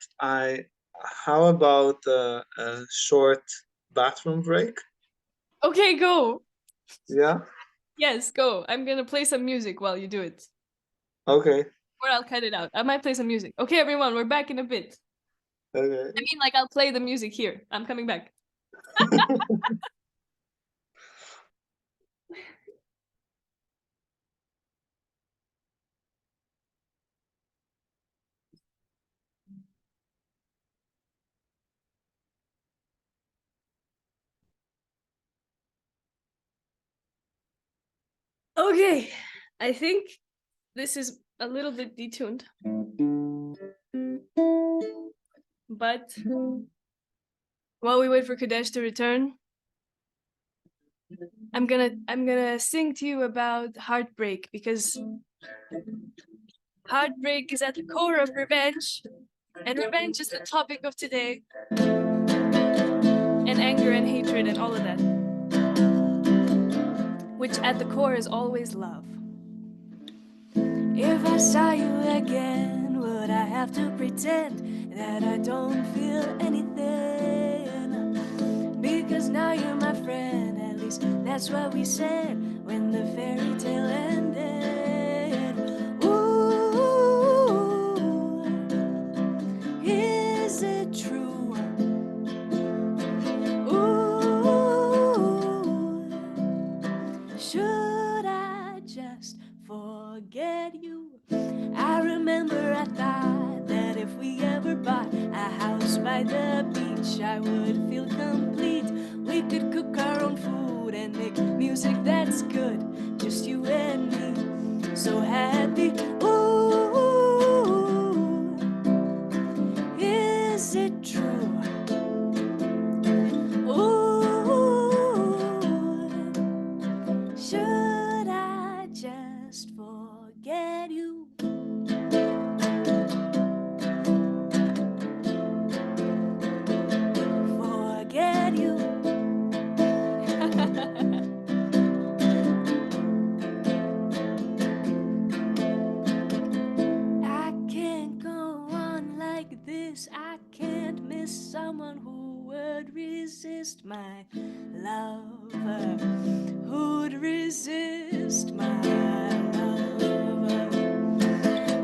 how about a short bathroom break? Okay, go. Yeah? Yes, go. I'm gonna play some music while you do it. Okay. Or I'll cut it out. I might play some music. Okay, everyone, we're back in a bit. Okay. I mean, like, I'll play the music here. I'm coming back. Okay, I think this is a little bit detuned. But while we wait for Kadesh to return, I'm gonna sing to you about heartbreak, because heartbreak is at the core of revenge, and revenge is the topic of today, and anger and hatred and all of that, which at the core is always love. If I saw you again, would I have to pretend that I don't feel anything? Because now you're my friend, at least that's what we said when the fairy tale ended. Ooh, is it true? Ooh, should I just forget you? I remember I thought that if we ever bought a house by the beach, I would feel complete. We could cook our own food and make music that's good, just you and me, so happy. Ooh, is it true? Ooh, should I just forget you? Forget you. I can't go on like this. I can't miss someone who would resist my love. Who'd resist my love?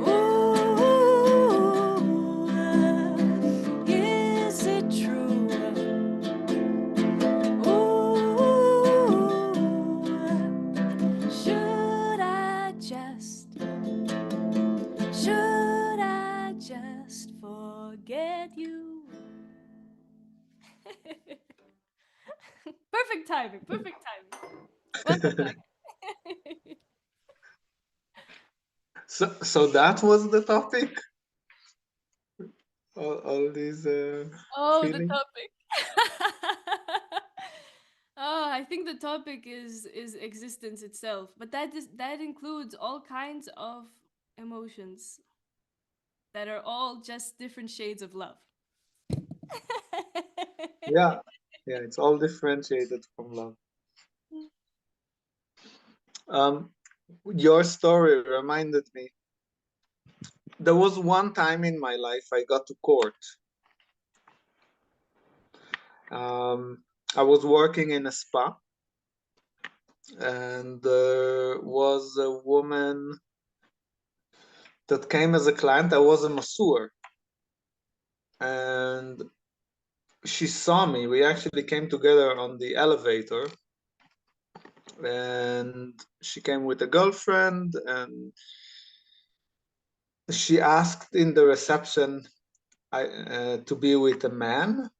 Ooh, is it true? Ooh, should I just forget you? Perfect timing, perfect timing. Welcome back. So that was the topic? All these Oh, the feelings? topic. Oh, I think the topic is existence itself, but that includes all kinds of emotions that are all just different shades of love. Yeah. Yeah, it's all differentiated from love. Um, your story reminded me. There was one time in my life I got to court. I was working in a spa, and there was a woman that came as a client. I was a masseur, and she saw me. We actually came together on the elevator, and she came with a girlfriend, and she asked in the reception to be with a man.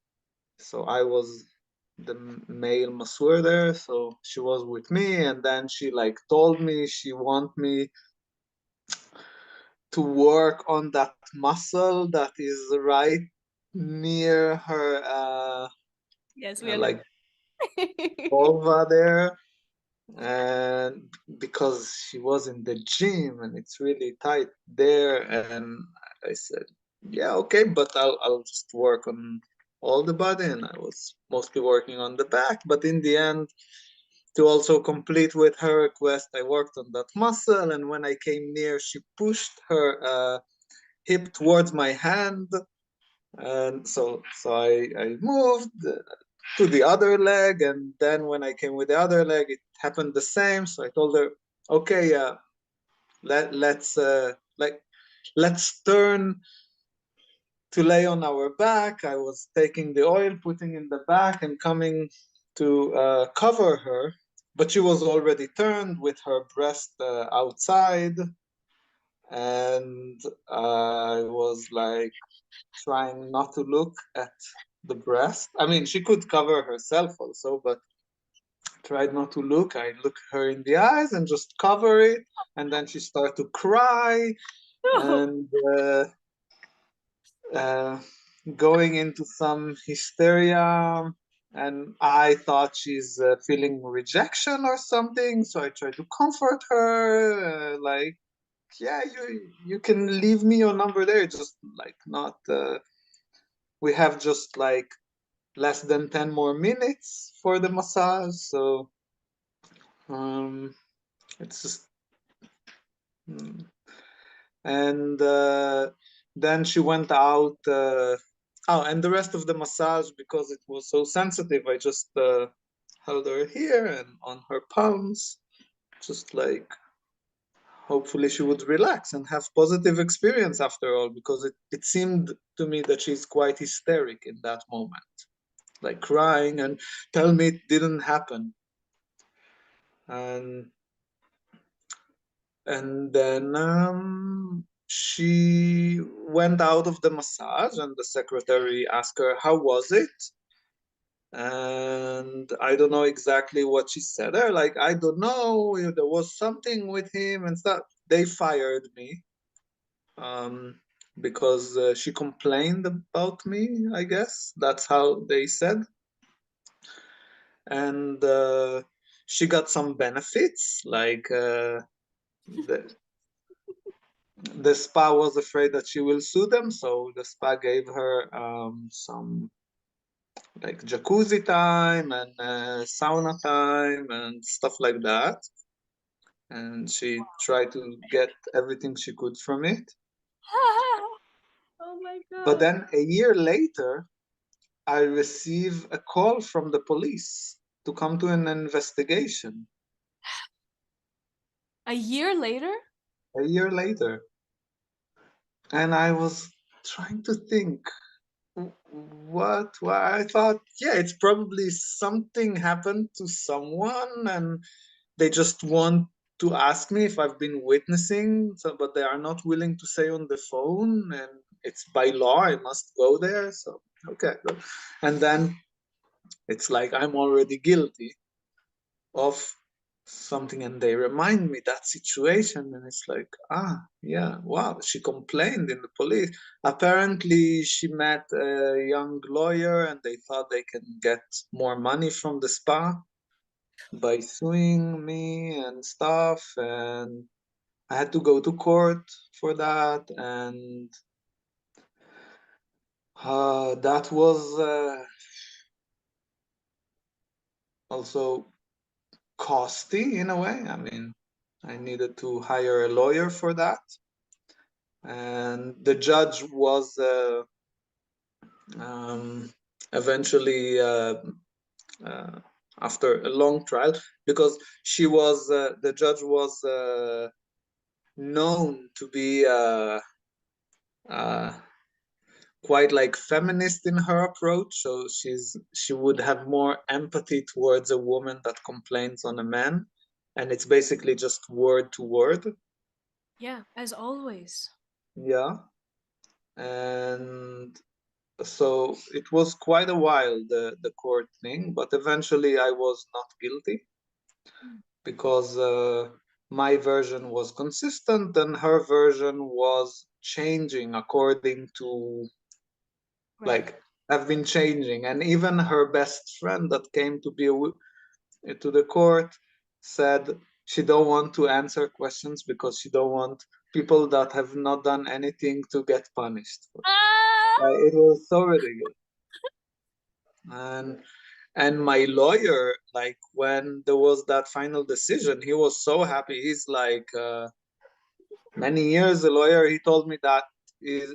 So I was the male masseur there, so she was with me, and then she like told me she want me to work on that muscle that is right near her Yes, we like understand. vulva there, and because she was in the gym and it's really tight there, and I said, yeah, okay, but I'll just work on all the body, and I was mostly working on the back, but in the end, to also complete with her request, I worked on that muscle, and when I came near, she pushed her hip towards my hand, and so I moved, to the other leg, and then when I came with the other leg, it happened the same. So I told her, okay, let's turn to lay on our back. I was taking the oil, putting in the back, and coming to cover her, but she was already turned with her breast outside, and I was like trying not to look at the breast. I mean, she could cover herself also, but tried not to look. I look her in the eyes and just cover it, and then she started to cry and uh, going into some hysteria. And I thought she's feeling rejection or something, so I tried to comfort her, like, yeah, you can leave me your number there, just like not. We have just like less than 10 more minutes for the massage, so um, it's just. Mm. And then she went out. Oh, and the rest of the massage, because it was so sensitive, I just held her here and on her palms, just like hopefully she would relax and have positive experience after all, because it seemed to me that she's quite hysteric in that moment, like crying and tell me it didn't happen. And then she went out of the massage, and the secretary asked her, how was it? And I don't know exactly what she said there. Like, I don't know, there was something with him and stuff. They fired me because she complained about me, I guess. That's how they said. And she got some benefits, like the spa was afraid that she will sue them, so the spa gave her some like jacuzzi time and sauna time and stuff like that. And she tried to get everything she could from it. Oh my But God. then a year later, I received a call from the police to come to an investigation. A year later? A year later. And I was trying to think, what? Well, I thought, yeah, it's probably something happened to someone and they just want to ask me if I've been witnessing, so, but they are not willing to say on the phone, and it's by law, I must go there. So, okay. And then it's like I'm already guilty of something, and they remind me that situation, and it's like, yeah, wow, she complained in the police. Apparently she met a young lawyer and they thought they can get more money from the spa by suing me and stuff, and I had to go to court for that. And that was also costly in a way. I mean, I needed to hire a lawyer for that. And the judge was um, eventually, uh, after a long trial, because the judge was known to be uh, quite like feminist in her approach. So she would have more empathy towards a woman that complains on a man, and it's basically just word to word. Yeah, as always. Yeah. And so it was quite a while, the court thing, but eventually I was not guilty because my version was consistent and her version was changing according to, Right. like, have been changing. And even her best friend that came to be to the court said she don't want to answer questions because she don't want people that have not done anything to get punished. Ah! It was so ridiculous. And my lawyer, like when there was that final decision, he was so happy. He's like many years a lawyer. He told me that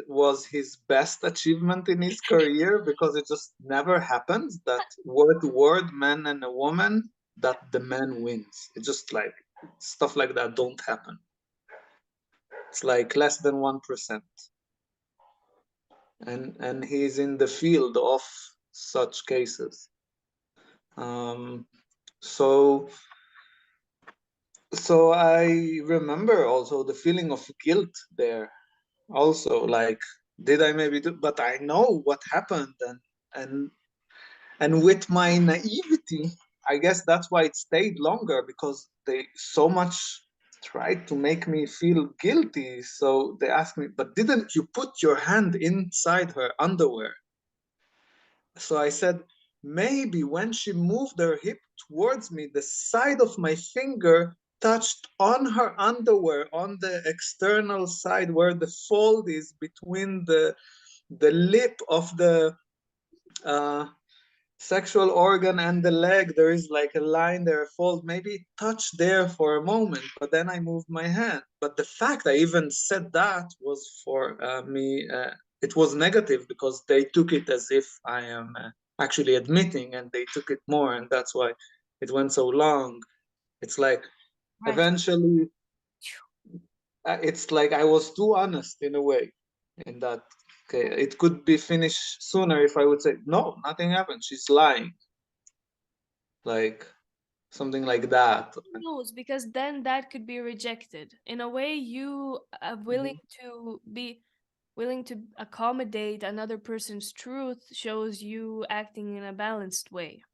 was his best achievement in his career, because it just never happens that word to word, man and a woman, that the man wins. It's just like stuff like that don't happen. It's like less than 1%. And he's in the field of such cases. Um, so so I remember also the feeling of guilt there. Also, like, did I maybe do? But I know what happened, and and with my naivety, I guess that's why it stayed longer, because they so much tried to make me feel guilty. So they asked me, but didn't you put your hand inside her underwear? So I said, maybe when she moved her hip towards me, the side of my finger touched on her underwear on the external side where the fold is between the lip of the uh, sexual organ and the leg. There is like a line there, a fold, maybe it touched there for a moment, but then I moved my hand. But the fact I even said that was for me, it was negative, because they took it as if I am actually admitting, and they took it more, and that's why it went so long. It's like Right. eventually, it's like I was too honest in a way, in that, okay, it could be finished sooner if I would say, no, nothing happened, she's lying, like something like that. Who knows? Because then that could be rejected. In a way, you are willing Mhm. to be willing to accommodate another person's truth shows you acting in a balanced way.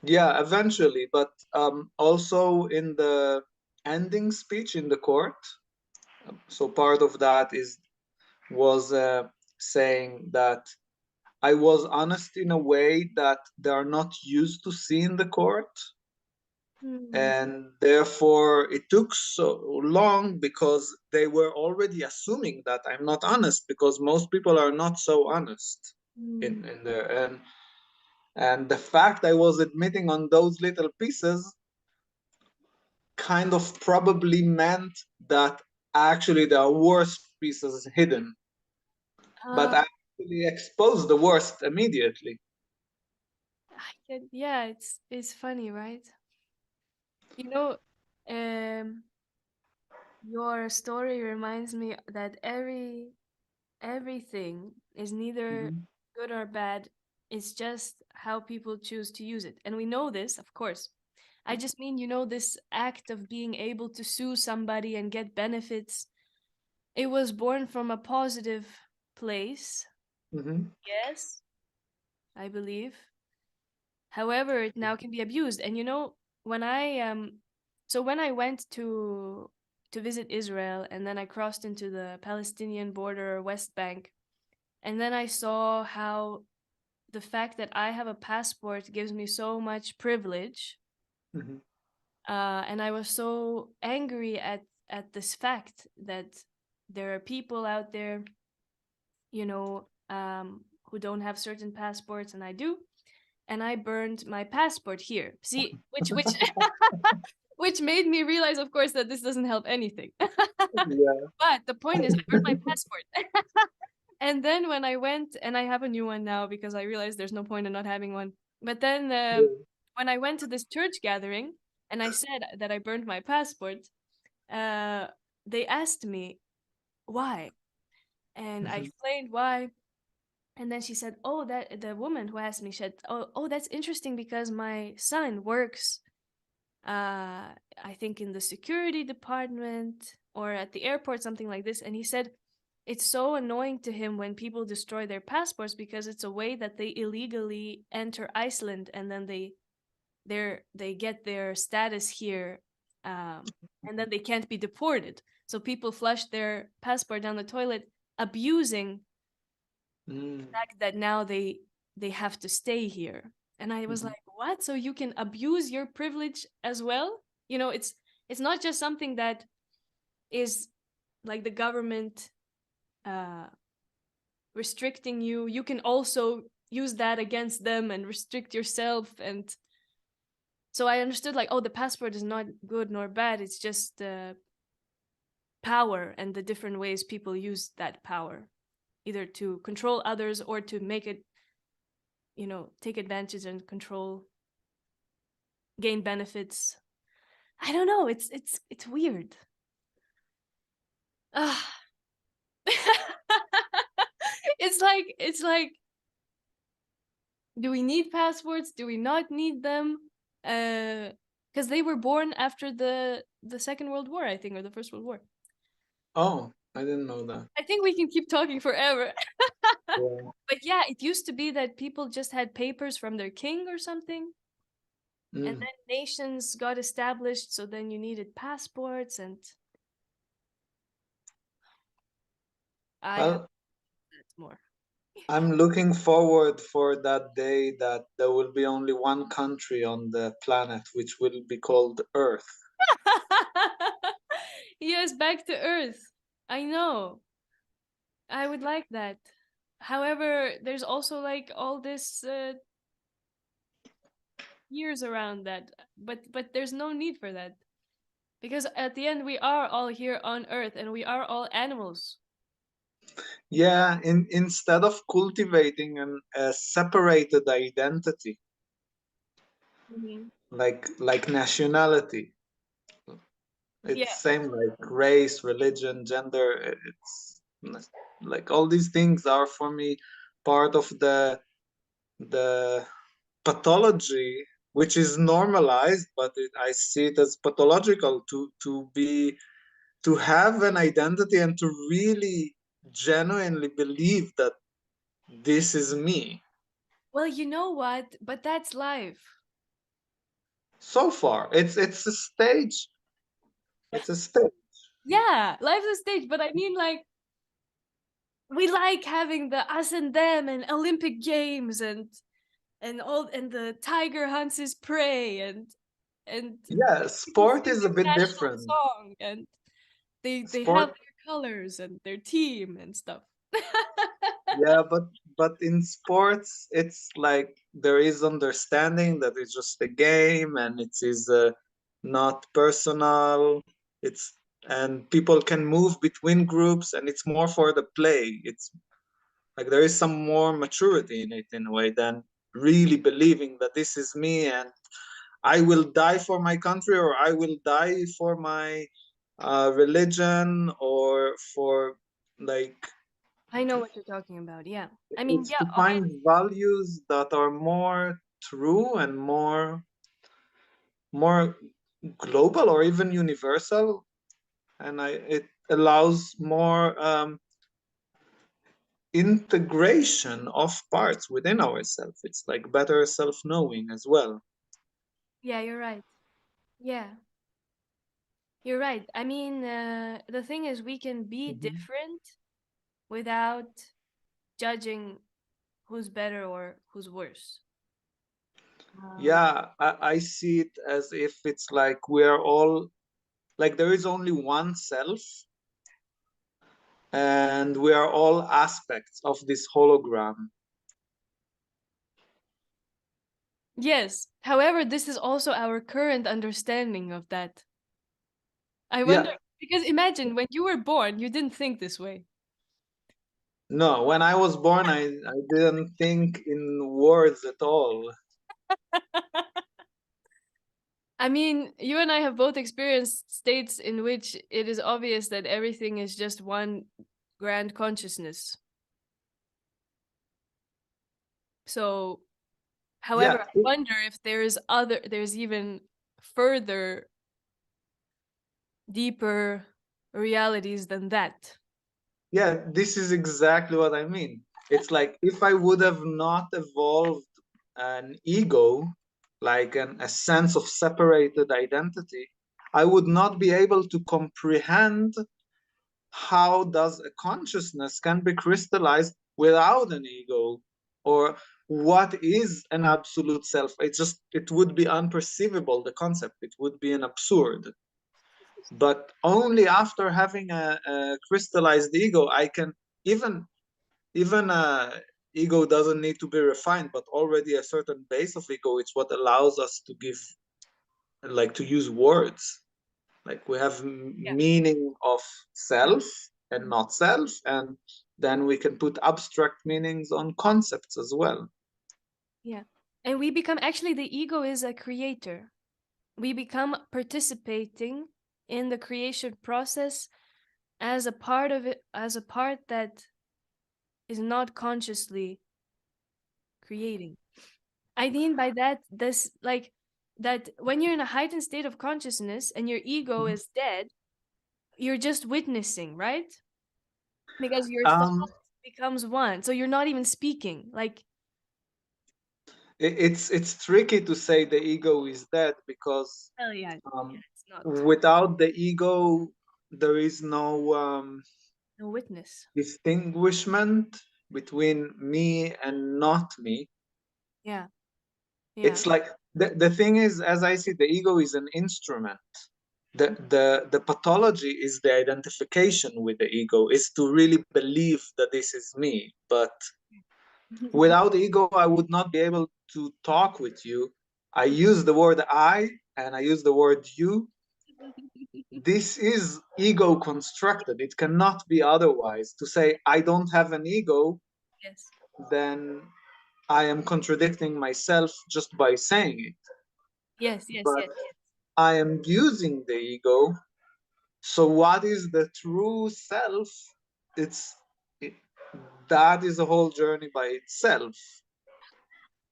Yeah, eventually, but also in the ending speech in the court. So part of that is was saying that I was honest in a way that they are not used to see in the court, Hmm. and therefore it took so long, because they were already assuming that I'm not honest, because most people are not so honest Hmm. in there. And the fact I was admitting on those little pieces kind of probably meant that actually there are worse pieces hidden, but Uh, I actually exposed the worst immediately. yeah, it's funny, right? You know, um, your story reminds me that everything is neither Mhm. good or bad. It's just how people choose to use it. And we know this, of course. I just mean, this act of being able to sue somebody and get benefits, it was born from a positive place, Mhm. yes, I believe. However, it now can be abused. And when I went to visit Israel, and then I crossed into the Palestinian border, West Bank, and then I saw how the fact that I have a passport gives me so much privilege. Mhm. And I was so angry at this fact that there are people out there, who don't have certain passports, and I do. And I burned my passport here. See, which which made me realize, of course, that this doesn't help anything. Yeah. But the point is, I burned my passport. And then when I went, and I have a new one now because I realized there's no point in not having one. But then when I went to this church gathering and I said that I burned my passport, uh, they asked me why, and I Mhm. explained why. And then she said, "Oh, that the woman who asked me said, oh, that's interesting because my son works, I think in the security department or at the airport, something like this." And he said it's so annoying to him when people destroy their passports because it's a way that they illegally enter Iceland, and then they get their status here, and then they can't be deported. So people flush their passport down the toilet, abusing Mm. fact that now they have to stay here. And I was Mhm. like, what? So you can abuse your privilege as well? It's not just something that is like the government uh restricting you. You can also use that against them and restrict yourself. And so I understood, like, oh, the passport is not good nor bad, it's just power and the different ways people use that power, either to control others or to make it, take advantage and control, gain benefits. I don't know. It's weird. Ah. It's like, do we need passports? Do we not need them? Because they were born after the Second World War, I think, or the First World War. Oh, I didn't know that. I think we can keep talking forever. Yeah. But yeah, it used to be that people just had papers from their king or something, and Mm. then nations got established, so then you needed passports, and I have Well, that more. I'm looking forward for that day that there will be only one country on the planet which will be called Earth. Yes, back to Earth. I know. I would like that. However, there's also like all this years around that, but there's no need for that because at the end we are all here on Earth and we are all animals. Yeah, instead of cultivating a separated identity, Mhm. like nationality, Yeah, it's same like race, religion, gender. It's like all these things are for me part of the pathology, which is normalized, but I see it as pathological to have an identity and to really genuinely believe that this is me. well, you know what? But that's life. So far, it's a stage. It's a stage. Yeah, life's a stage, but I mean, like, we like having the us and them and Olympic Games and the tiger hunts his prey and Yeah, people sport sing is a their bit national different. song and they have Sport, their colors and their team and stuff. yeah, but in sports, it's like there is understanding that it's just a game and it is not personal. It's and people can move between groups and it's more for the play. It's like there is some more maturity in it in a way than really believing that this is me and I will die for my country or I will die for my religion or for like I know what you're talking about. Yeah. I mean, it's yeah, to find values that are more true and more global or even universal and it allows more integration of parts within ourselves. It's like better self-knowing as well. yeah, you're right. Yeah, you're right. I mean, the thing is, we can be Mhm. different without judging who's better or who's worse. Um, Yeah, I see it as if it's like we're all like there is only one self and we are all aspects of this hologram. yes. However, this is also our current understanding of that. I wonder, Yeah, because imagine when you were born, you didn't think this way. no, when I was born, I didn't think in words at all. I mean, you and I have both experienced states in which it is obvious that everything is just one grand consciousness. So, however, Yeah, I wonder if there's even further, deeper realities than that. yeah, this is exactly what I mean. It's like if I would have not evolved an ego, like a sense of separated identity, I would not be able to comprehend how does a consciousness can be crystallized without an ego, or what is an absolute self. It would be unperceivable, the concept. It would be an absurd. But only after having a crystallized ego I can even ego doesn't need to be refined, but already a certain base of ego, it's what allows us to give, like to use words, Like we have meaning of self and not self, and then we can put abstract meanings on concepts as well. Yeah. And we become, actually, the ego is a creator. We become participating in the creation process as a part of it, as a part that is not consciously creating. I mean by that, this, like, that when you're in a heightened state of consciousness and your ego is dead, you're just witnessing, right? Because your thought Um, becomes one. So you're not even speaking. Like, it's tricky to say the ego is dead because hell yeah, it's not. without the ego, there is no No witness. distinguishment between me and not me. Yeah. Yeah. It's like the thing is, as I see, the ego is an instrument. The pathology is the identification with the ego, is to really believe that this is me. But without ego, I would not be able to talk with you. I use the word I and I use the word you. This is ego constructed. It cannot be otherwise. To say I don't have an ego, Yes. then I am contradicting myself just by saying it. Yes, yes, But yes, yes. I am using the ego. So what is the true self? It's it, that is a whole journey by itself,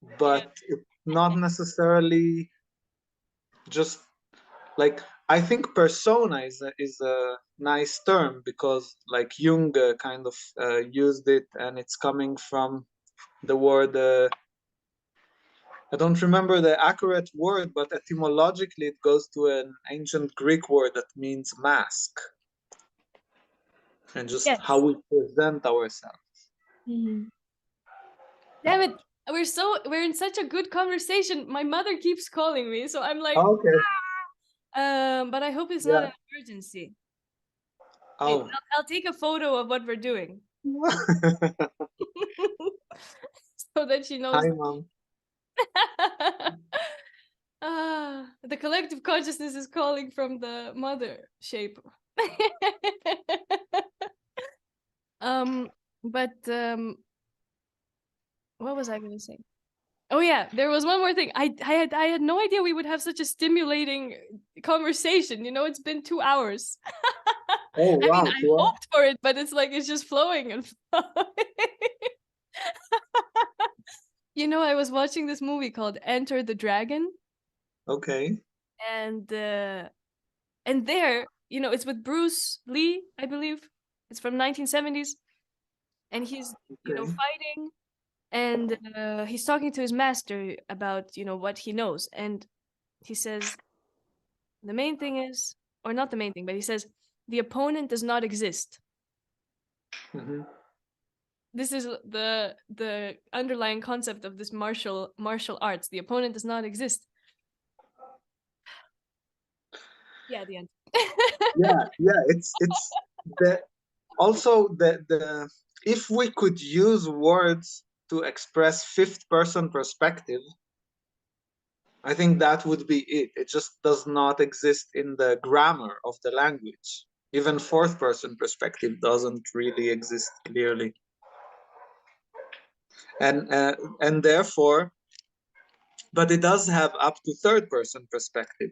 Yeah. but it's not necessarily just like I think persona is a nice term because like Jung kind of used it, and it's coming from the word. I don't remember the accurate word, but etymologically it goes to an ancient Greek word that means mask, and just how Yes. we present ourselves. Mhm. Damn it. We're in such a good conversation. My mother keeps calling me, so I'm like, Okay. but I hope it's not Yeah. an emergency. Wait, Oh. I'll take a photo of what we're doing so that she knows. Hi, mom. The collective consciousness is calling from the mother shape. um, but what was I gonna say? Oh yeah, there was one more thing. I had no idea we would have such a stimulating conversation. You know, it's been 2 hours. Oh, I mean, wow. I Wow. hoped for it, but it's like it's just flowing and flowing. You know, I was watching this movie called Enter the Dragon, Okay. and there, you know, it's with Bruce Lee, I believe. It's from 1970s, and he's, you know, Okay. fighting, and he's talking to his master about, you know, what he knows, and he says the main thing is, or not the main thing, but he says the opponent does not exist. Hmm. This is the underlying concept of this martial arts. The opponent does not exist. Yeah, the end. Yeah. Yeah. It's the also the if we could use words to express fifth person perspective, I think that would be it. It just does not exist in the grammar of the language. Even fourth person perspective doesn't really exist clearly. And therefore, but it does have up to third person perspective.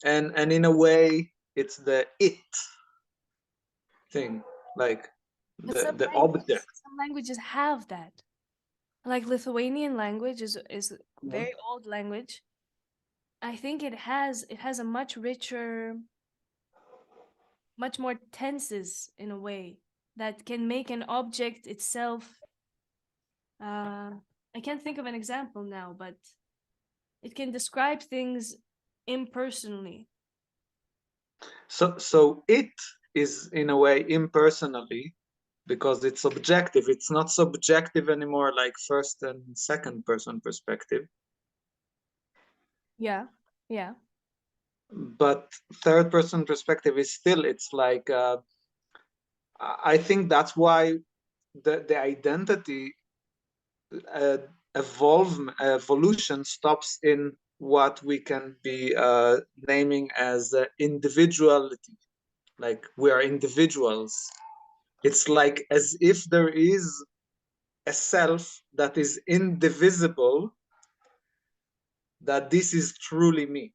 And in a way it's the it thing, like But the object. some languages have that. Like Lithuanian language is Yeah. very old language. I think it has a much richer, much more tenses in a way that can make an object itself. I can't think of an example now, but it can describe things impersonally. So it is in a way impersonally because it's objective. It's not subjective anymore like first and second person perspective. Yeah, yeah. But third person perspective is still, it's like I think that's why the identity evolution stops in what we can be naming as individuality. Like we are individuals. It's like as if there is a self that is indivisible, that this is truly me.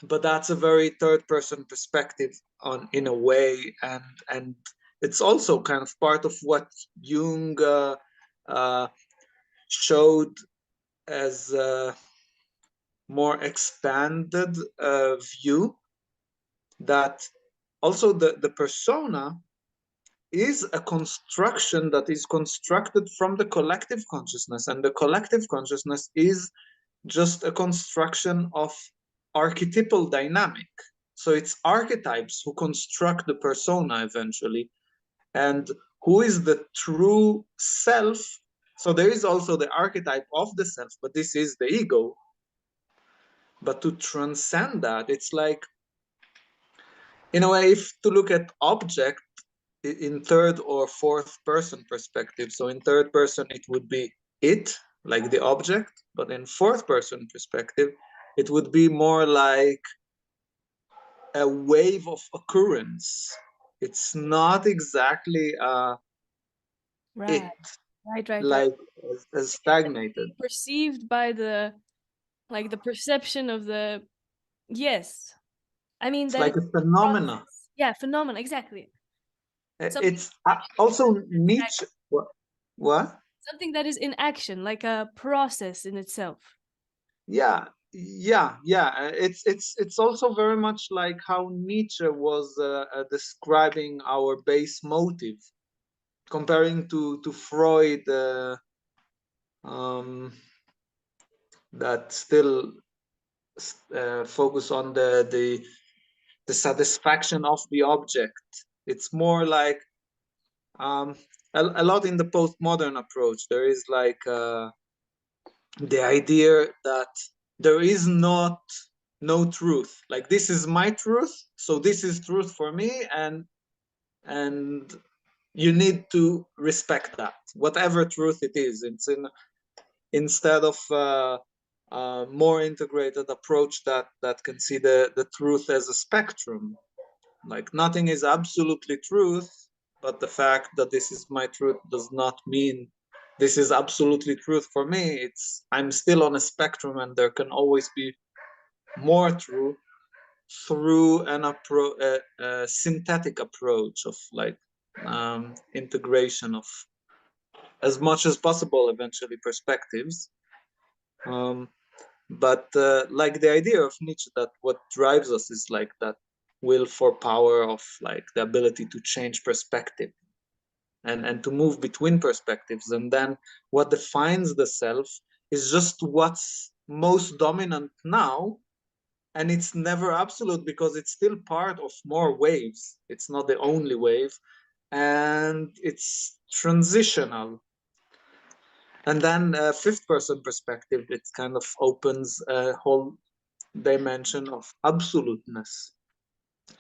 But that's a very third person perspective on in a way, and it's also kind of part of what Jung uh, showed as a more expanded view, that also the persona is a construction that is constructed from the collective consciousness, and the collective consciousness is just a construction of archetypal dynamic. So it's archetypes who construct the persona eventually, and who is the true self. So there is also the archetype of the self, but this is the ego. But to transcend that, it's like, in a way, if to look at object in third or fourth person perspective. So in third person, it would be it, like the object, but in fourth person perspective, it would be more like a wave of occurrence. It's not exactly Right, it, right. like as stagnated. Perceived by the perception of the yes. I mean It's that like it's a phenomena. process. Yeah, phenomena, exactly. Something It's also Nietzsche. What? something that is in action, like a process in itself. Yeah. It's also very much like how Nietzsche was describing our base motive, comparing to Freud, um, that still focus on the satisfaction of the object. It's more like a lot in the postmodern approach. There is like the idea that there is not no truth. Like this is my truth, so this is truth for me, and you need to respect that, whatever truth it is. It's in instead of more integrated approach that can see the truth as a spectrum. Like nothing is absolutely truth, but the fact that this is my truth does not mean this is absolutely truth for me. It's I'm still on a spectrum, and there can always be more true through a synthetic approach of like integration of as much as possible eventually perspectives. Um, but like the idea of Nietzsche, that what drives us is like that will for power of like the ability to change perspective, and to move between perspectives, and then what defines the self is just what's most dominant now, and it's never absolute because it's still part of more waves. It's not the only wave, and it's transitional. And then fifth person perspective, it kind of opens a whole dimension of absoluteness,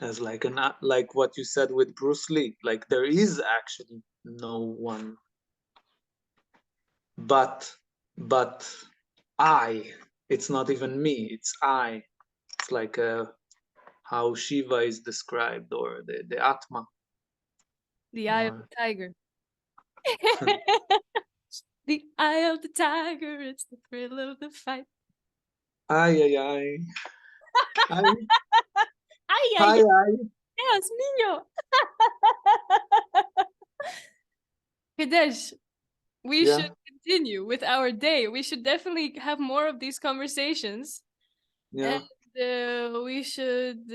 as like an like what you said with Bruce Lee, like there is actually no one but I. It's not even me, it's I. It's like how Shiva is described, or the Atma. The eye of Or the tiger. The eye of the tiger, it's the thrill of the fight. ay ay ay ay Ay, ay, ay ay. Dios mío. Kadesh, we Yeah, should continue with our day. We should definitely have more of these conversations. yeah, And we should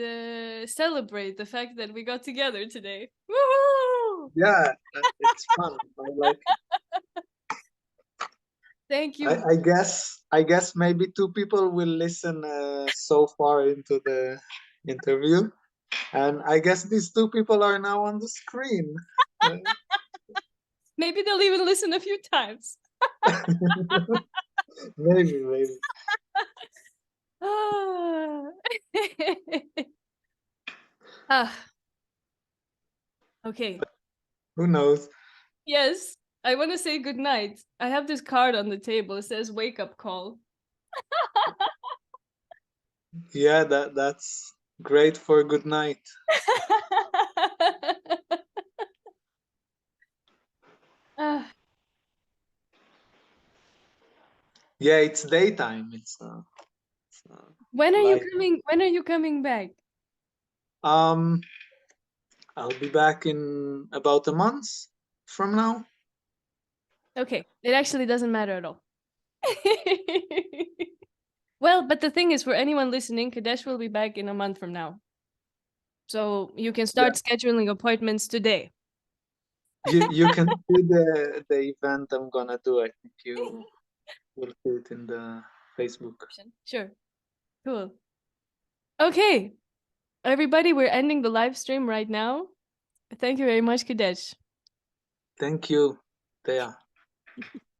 celebrate the fact that we got together today. Woohoo! yeah. It's fun. I like it. Thank you. I guess maybe two people will listen so far into the interview, and I guess these two people are now on the screen. Maybe they'll even listen a few times. Maybe. Ah. Ah, okay. Who knows? Yes, I want to say good night. I have this card on the table. It says wake up call. Yeah, that's great for a good night. Ah, Yeah, it's daytime. It's when are you light. coming? When are you coming back? Um, I'll be back in about a month from now. Okay, it actually doesn't matter at all. Well, but the thing is, for anyone listening, Kadesh will be back in a month from now. So you can Yeah, start scheduling appointments today. you can see the event I'm gonna do. I think you will see it in the Facebook. Sure. Cool. Okay, everybody, we're ending the live stream right now. Thank you very much, Kadesh. Thank you, Thea.